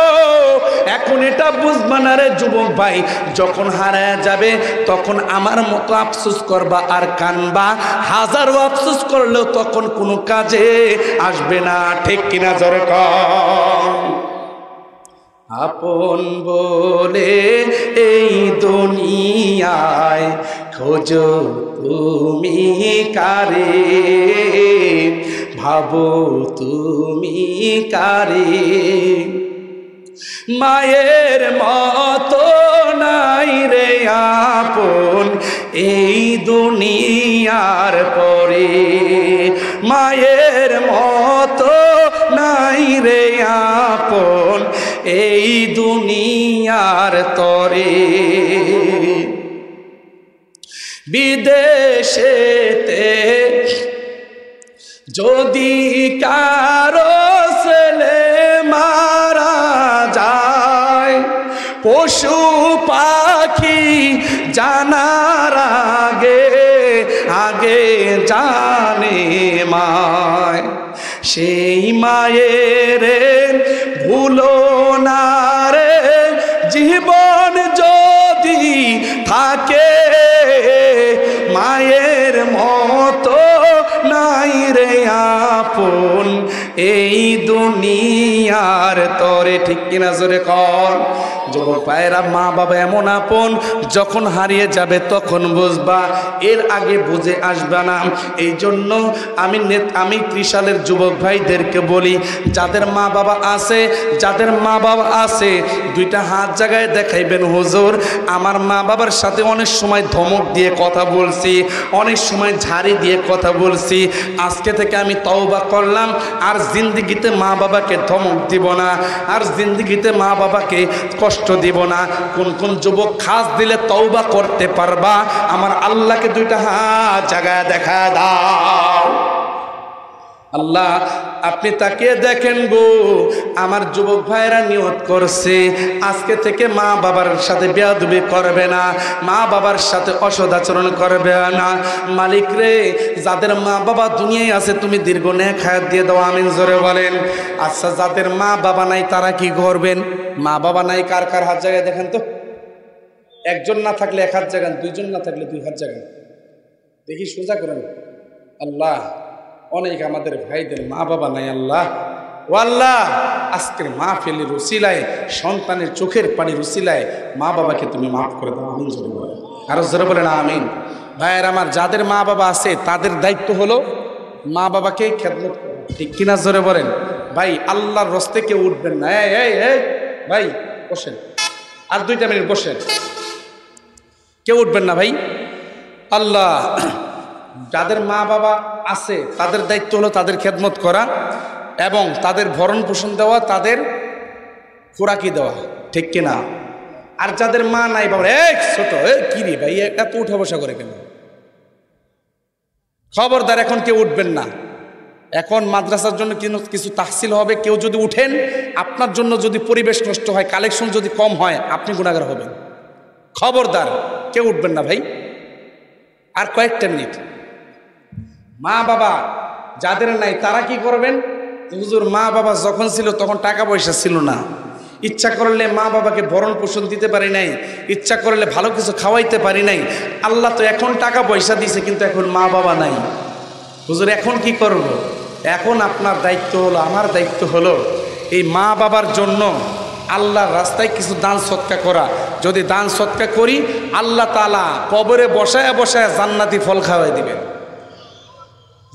[SPEAKER 1] এখন এটা বুঝবা না রে যুবক ভাই, যখন হারায় যাবে তখন আমার মতো আফসোস করবা আর কানবা, হাজারো আফসোস করলেও তখন কোনো কাজে আসবে না, ঠিক কিনা জোরে কর। আপন বলে এই দুনিয়ায় খোঁজো তুমি কারে, ভাবো তুমি কারে, মায়ের মতো নাই রে আপন এই দুনিয়ার পরে, মায়ের মতো নাই রে আপন এই দুনিয়ার তরে। বিদেশে যদি কারো ছেলে মারা যায়, পশু পাখি জানার আগে আগে জানে মায়, সেই মায়ের ভুলো না রে, জীবন যদি থাকে মায়ের মতো নাই রে আপন এই দুনিয়ার তরে। ঠিক কিনা জোরে কর। যুবক ভাইরা, মা বাবা এমন আপন, যখন হারিয়ে যাবে তখন বুঝবা, এর আগে বুঝে আসবে না। এই জন্য আমি ত্রিশালের যুবক ভাইদেরকে বলি, যাদের মা বাবা আছে, যাদের মা বাবা আছে, দুইটা হাত জায়গায় দেখাইবেন, হুজুর আমার মা বাবার সাথে অনেক সময় ধমক দিয়ে কথা বলছি, অনেক সময় ঝাড়ি দিয়ে কথা বলছি, আজকে থেকে আমি তওবা করলাম, আর জিন্দেগিতে মা বাবাকে ধমক দিব না, আর জিন্দেগিতে মা বাবাকে কষ্ট দিব না। কোন কোন যুবক খাস দিলে তওবা করতে পারবা? আমার আল্লাহকে দুইটা হাত জায়গায় দেখা দাও। আল্লাহ আপনি তাকিয়ে দেখেন গো, আমার যুবক ভাইরা নিয়ত করছে আজকে থেকে মা বাবার সাথে বেয়াদবি করবে না, মা বাবার সাথে অসদাচরণ করবে না। মালিক রে, যাদের মা বাবা দুনিয়ায় আছে তুমি দীর্ঘ নেক হায়াত দিয়ে দাও, আমিন জোরে বলেন। আচ্ছা, যাদের মা বাবা নাই তারা কি করবেন? মা বাবা নাই কার কার হাত জায়গায় দেখেন তো। একজন না থাকলে এক হাত জাগান, দুইজন না থাকলে দুই হাত জাগান, দেখি সোজা করেন। আল্লাহ, অনেক আমাদের ভাইদের মা বাবা নাই। আল্লাহ ও আল্লাহ, আজকের মাহফিলের উসিলায়, সন্তানের চোখের পানির উসিলায় মা বাবাকে তুমি মাফ করে দাও, আমিন জোরে বলেন। আরো জোরে বলেন আমিন। ভাইয়ের আমার, যাদের মা বাবা আছে তাদের দায়িত্ব হলো মা বাবাকে খেদমত করা। ঠিক কিনা জোরে বলেন। ভাই, আল্লাহর রস্তে কেউ উঠবেন না। এই ভাই বসেন, আর 2 মিনিট বসেন, কেউ উঠবেন না ভাই। আল্লাহ, যাদের মা বাবা আছে তাদের দায়িত্ব হলো তাদের খেদমত করা এবং তাদের ভরণ পোষণ দেওয়া, তাদের খোরাকি দেওয়া। ঠিক কিনা? আর যাদের মা নাই বাবা, ছোট কি রে ভাই এত উঠা বসা করে কেন? খবরদার, এখন কেউ উঠবেন না। এখন মাদ্রাসার জন্য কিছু তাহসিল হবে, কেউ যদি উঠেন, আপনার জন্য যদি পরিবেশ নষ্ট হয়, কালেকশন যদি কম হয়, আপনি গুনাহগার হবেন। খবরদার, কেউ উঠবেন না ভাই। আর কয়েকটা মিনিট। মা বাবা যাদের নাই তারা কি করবেন? হুজুর, মা বাবা যখন ছিল তখন টাকা পয়সা ছিল না, ইচ্ছা করলে মা বাবাকে ভরণ পোষণ দিতে পারি নাই, ইচ্ছা করলে ভালো কিছু খাওয়াইতে পারি নাই। আল্লাহ তো এখন টাকা পয়সা দিছে, কিন্তু এখন মা বাবা নাই। হুজুর, এখন কি করব? এখন আপনার দায়িত্ব হলো, আমার দায়িত্ব হলো এই মা বাবার জন্য আল্লাহর রাস্তায় কিছু দান সৎকা করা। যদি দান সৎকা করি, আল্লাহ তাআলা কবরে বসায় বসায় জান্নাতি ফল খাওয়াই দিবেন,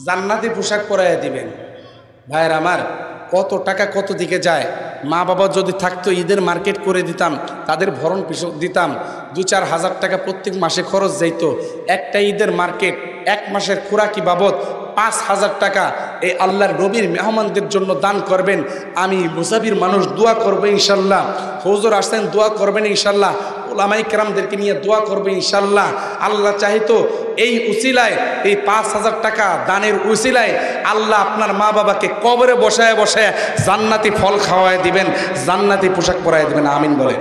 [SPEAKER 1] জান্নাতি পোশাক পরাইয়া দিবেন। ভাইয়ের আমার, কত টাকা কত দিকে যায়। মা বাবা যদি থাকতো, ঈদের মার্কেট করে দিতাম, তাদের ভরণ পোষণ দিতাম, 2-4 হাজার টাকা প্রত্যেক মাসে খরচ যাইত। একটা ঈদের মার্কেট, 1 মাসের খোরাকি বাবদ 5,000 টাকা এই আল্লাহর নবীর মেহমানদের জন্য দান করবেন। আমি মুসাফির মানুষ, দোয়া করবো ইনশাল্লাহ। হুজুর আসেন, দোয়া করবেন ইনশাল্লাহ। উলামায়ে কেরামদেরকে নিয়ে দোয়া করবে ইনশাল্লাহ। আল্লাহ চাহিতো এই উসিলায়, এই 5,000 টাকা দানের উসিলায় আল্লাহ আপনার মা বাবাকে কবরে বসায় বসায় জান্নাতি ফল খাওয়ায় দিবেন, জান্নাতি পোশাক পরায় দিবেন, আমিন বলে।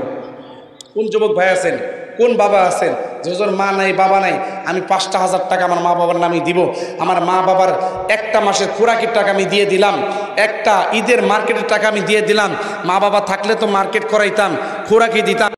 [SPEAKER 1] কোন যুবক ভাই আছেন, কোন বাবা আছেন যে হুজুর মা নাই বাবা নাই, আমি 5,000 টাকা আমার মা বাবার নামে দিব, আমার মা বাবার একটা মাসের খোরাকির টাকা আমি দিয়ে দিলাম, একটা ঈদের মার্কেটের টাকা আমি দিয়ে দিলাম, মা বাবা থাকলে তো মার্কেট করাইতাম, খোরাকি দিতাম।